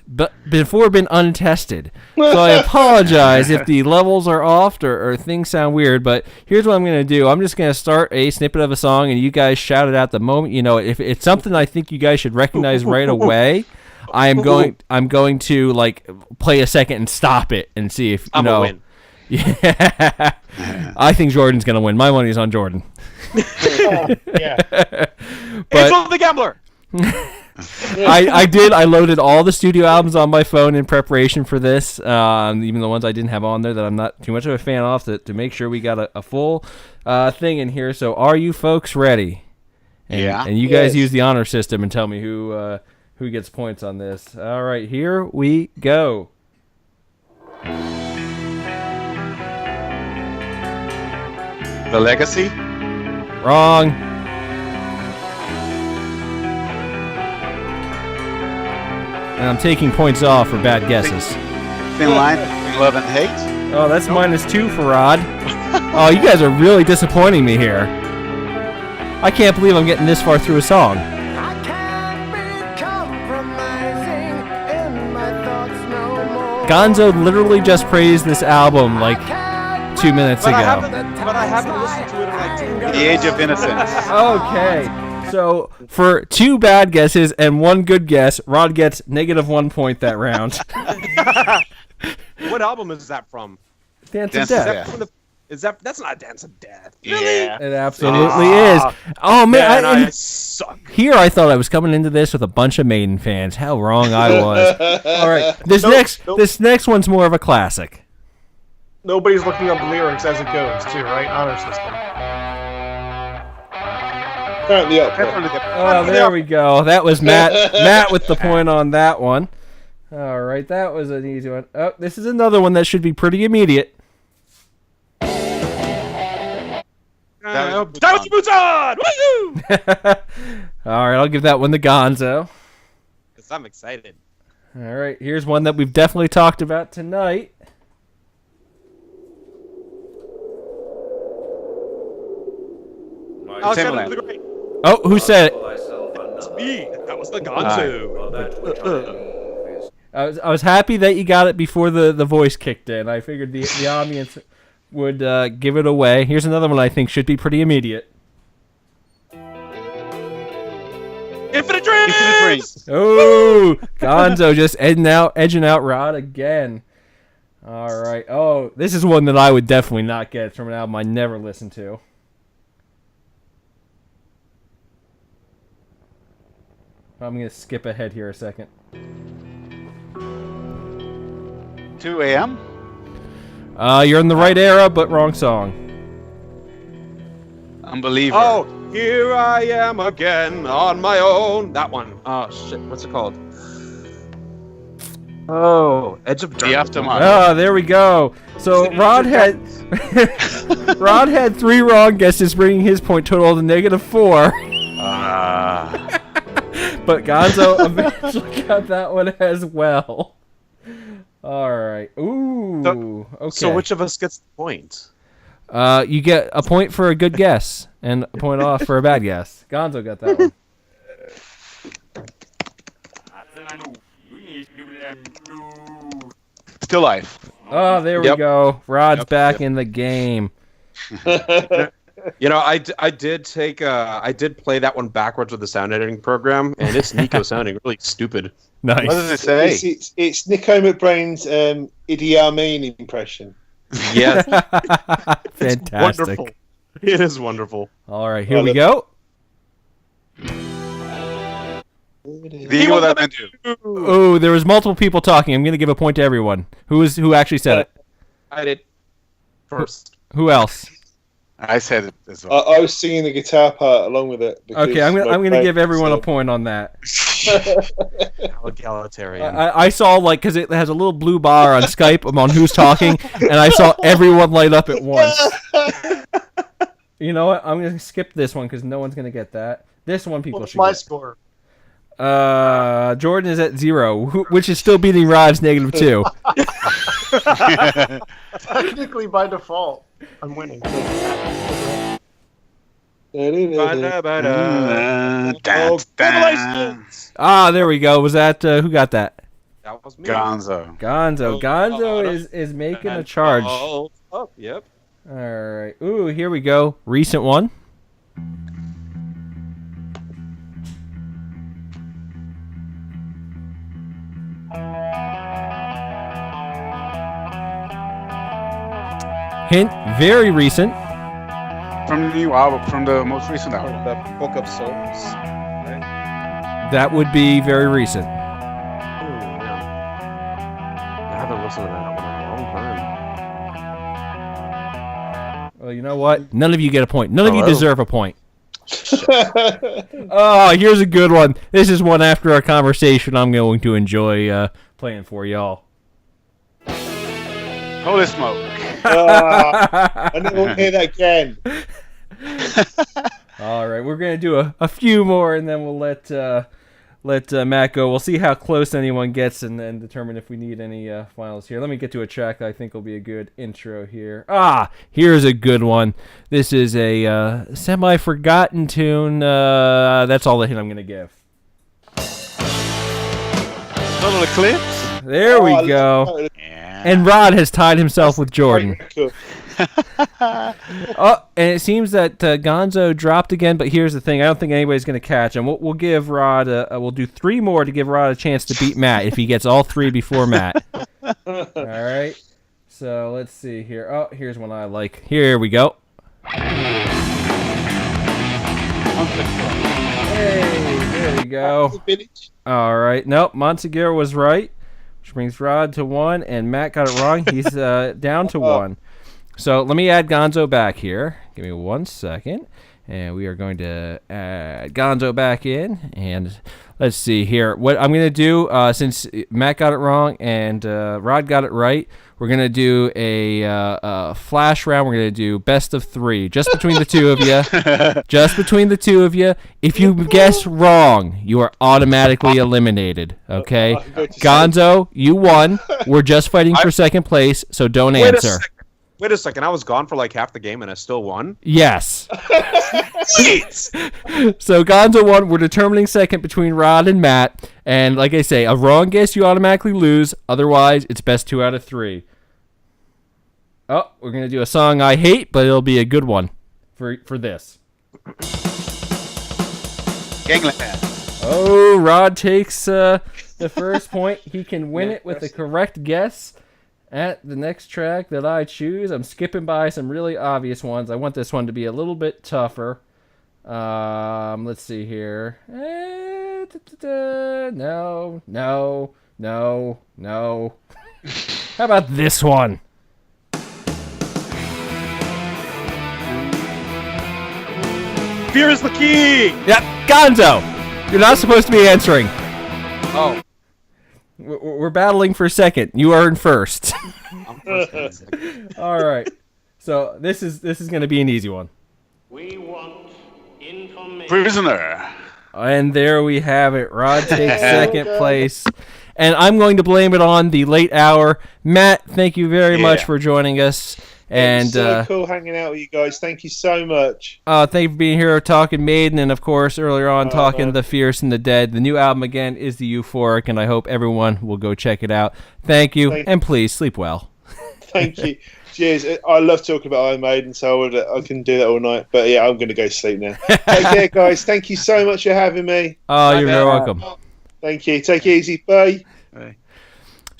before been untested. So I apologize if the levels are off or things sound weird, but here's what I'm going to do. I'm just going to start a snippet of a song, and you guys shout it out the moment. If it's something I think you guys should recognize right away, I'm going to play a second and stop it and see if I'm gonna win. Yeah, I think Jordan's going to win. My money's on Jordan. Yeah, it's on the gambler. I loaded all the studio albums on my phone in preparation for this, even the ones I didn't have on there that I'm not too much of a fan of, to make sure we got a full thing in here. So are you folks ready? And you guys use the honor system and tell me who gets points on this. All right, here we go. The Legacy? Wrong. And I'm taking points off for bad guesses. Thin Line Between Love and Hate? Oh, that's -2 for Rod. Oh, you guys are really disappointing me here. I can't believe I'm getting this far through a song. Gonzo literally just praised this album 2 minutes ago. But I haven't listened to it in 2 years. The Age of Innocence. Okay. So, for 2 bad guesses and 1 good guess, Rod gets -1 point that round. What album is that from? Dance of Death. That's not Dance of Death. Really? Yeah. It absolutely is. Oh, man. I suck. Here I thought I was coming into this with a bunch of Maiden fans. How wrong I was. All right. This next one's more of a classic. Nobody's looking up the lyrics as it goes, too, right? Honor system. Apparently up. Oh, there we go. That was Matt. Matt with the point on that one. All right, that was an easy one. Oh, this is another one that should be pretty immediate. That was Busan! Woo! All right, I'll give that one to Gonzo. Because I'm excited. All right, here's one that we've definitely talked about tonight. Alexander the Great. Oh, who said it? It's me. That was the Gonzo. I was happy that you got it before the voice kicked in. I figured the audience would give it away. Here's another one I think should be pretty immediate. Infinite Dreams! Oh, Gonzo just edging out Rod again. All right. Oh, this is one that I would definitely not get. It's from an album I never listened to. I'm going to skip ahead here a second. 2 a.m.? You're in the right era, but wrong song. Unbeliever. Oh, here I am again on my own. That one. Oh, shit. What's it called? Oh, Edge of The Darkness. Aftermath. Ah, there we go. So Rod had Rod had 3 wrong guesses, bringing his point total to -4. But Gonzo eventually got that one as well. All right. Ooh. Okay. So which of us gets the point? You get a point for a good guess and a point off for a bad guess. Gonzo got that one. Still Life. Oh, there we Yep. go. Rod's Yep, back yep. in the game. You know, I did play that one backwards with the sound editing program, and it's Nico sounding really stupid. Nice. What does it say? It's Nico McBrain's Idi Amin impression. Yes, Fantastic. wonderful. It is wonderful. All right, here we go. The Eagle That Meant You. Oh, there was multiple people talking. I'm going to give a point to everyone. Who actually said it? I did first. Who else? I said it as well. I was singing the guitar part along with it. Okay, I'm gonna give everyone a point on that. Egalitarian. I saw because it has a little blue bar on Skype on who's talking, and I saw everyone light up at once. You know what? I'm gonna skip this one because no one's gonna get that. This one people What's should my get. score? Jordan is at 0, which is still beating Rod's -2. Technically, by default, I'm winning. Ah, there we go. Was that Oh, who got that? that was me. Gonzo. Gonzo is making a charge. Oh, yep. All right. Ooh, here we go. Recent one. Hint, very recent. From the new album, from the most recent From album. the Book of Souls. Right? That would be very recent. Ooh, yeah. I haven't listened to that one in a long time. Well, you know what? None of you get a point. None of you Hello? deserve a point. Oh, here's a good one. This is one after our conversation I'm going to enjoy playing for y'all. Holy smoke. I never want to hear that again. All right, we're gonna do a few more, and then we'll let Matt go. We'll see how close anyone gets, and then determine if we need any finals here. Let me get to a track that I think will be a good intro here. Ah, here's a good one. This is a semi-forgotten tune. That's all the hint I'm gonna give. Total Eclipse. There we go. Totally Yeah. And Rod has tied himself with Jordan. cool. Oh, and it seems that Gonzo dropped again, but here's the thing. I don't think anybody's going to catch him. We'll give Rod, we'll do 3 more to give Rod a chance to beat Matt if he gets all 3 before Matt. All right. So let's see here. Oh, here's one I like. Here we go. Hey, there we go. All right. Nope, Monteguer was right, which brings Rod to 1, and Matt got it wrong. He's down to 1. So let me add Gonzo back here. Give me 1 second. And we are going to add Gonzo back in. And let's see here. What I'm going to do, since Matt got it wrong and Rod got it right, we're going to do a flash round. We're going to do best of 3, just between the two of you. Just between the two of you. If you guess wrong, you are automatically eliminated. Okay? Gonzo, you won. We're just fighting for second place, so don't answer. Wait a second. I was gone for like half the game and I still won? Yes. Sweet! So Gonzo won. We're determining second between Rod and Matt. And like I say, a wrong guess, you automatically lose. Otherwise, it's best 2 out of 3. Oh, we're going to do a song I hate, but it'll be a good one for this. Gangland. Oh, Rod takes the first point. He can win it with the correct guess at the next track that I choose. I'm skipping by some really obvious ones. I want this one to be a little bit tougher. Let's see here. No. How about this one? Fear is the key! Yep, Gonzo! You're not supposed to be answering. Oh. We're battling for second. You are in first. I'm first. All right. So this is going to be an easy one. We want information. Prisoner. And there we have it. Rod takes second place. And I'm going to blame it on the late hour. Matt, thank you very much for joining us. And it's so cool hanging out with you guys. Thank you so much. Thank you for being here, talking Maiden, and of course earlier on talking The Fierce and the Dead. The new album again is The Euphoric, and I hope everyone will go check it out. Thank you, and please sleep well. Thank you. Cheers. I love talking about Iron Maiden, so I can do that all night. But yeah, I'm going to go sleep now. Take care, guys. Thank you so much for having me. Oh, you're very welcome. Thank you. Take it easy. Bye. Bye.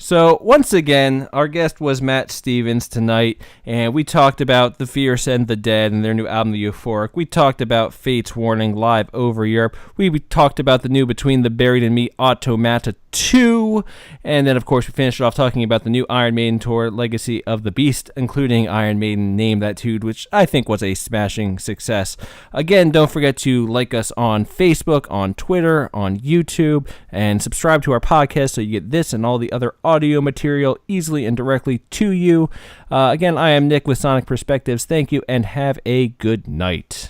So, once again, our guest was Matt Stevens tonight, and we talked about The Fierce and the Dead and their new album, The Euphoric. We talked about Fate's Warning live over Europe. We talked about the new Between the Buried and Me, Automata II. And then, of course, we finished off talking about the new Iron Maiden tour, Legacy of the Beast, including Iron Maiden Name That Tune, which I think was a smashing success. Again, don't forget to like us on Facebook, on Twitter, on YouTube, and subscribe to our podcast so you get this and all the other audio material easily and directly to you. Again, I am Nick with Sonic Perspectives. Thank you and have a good night.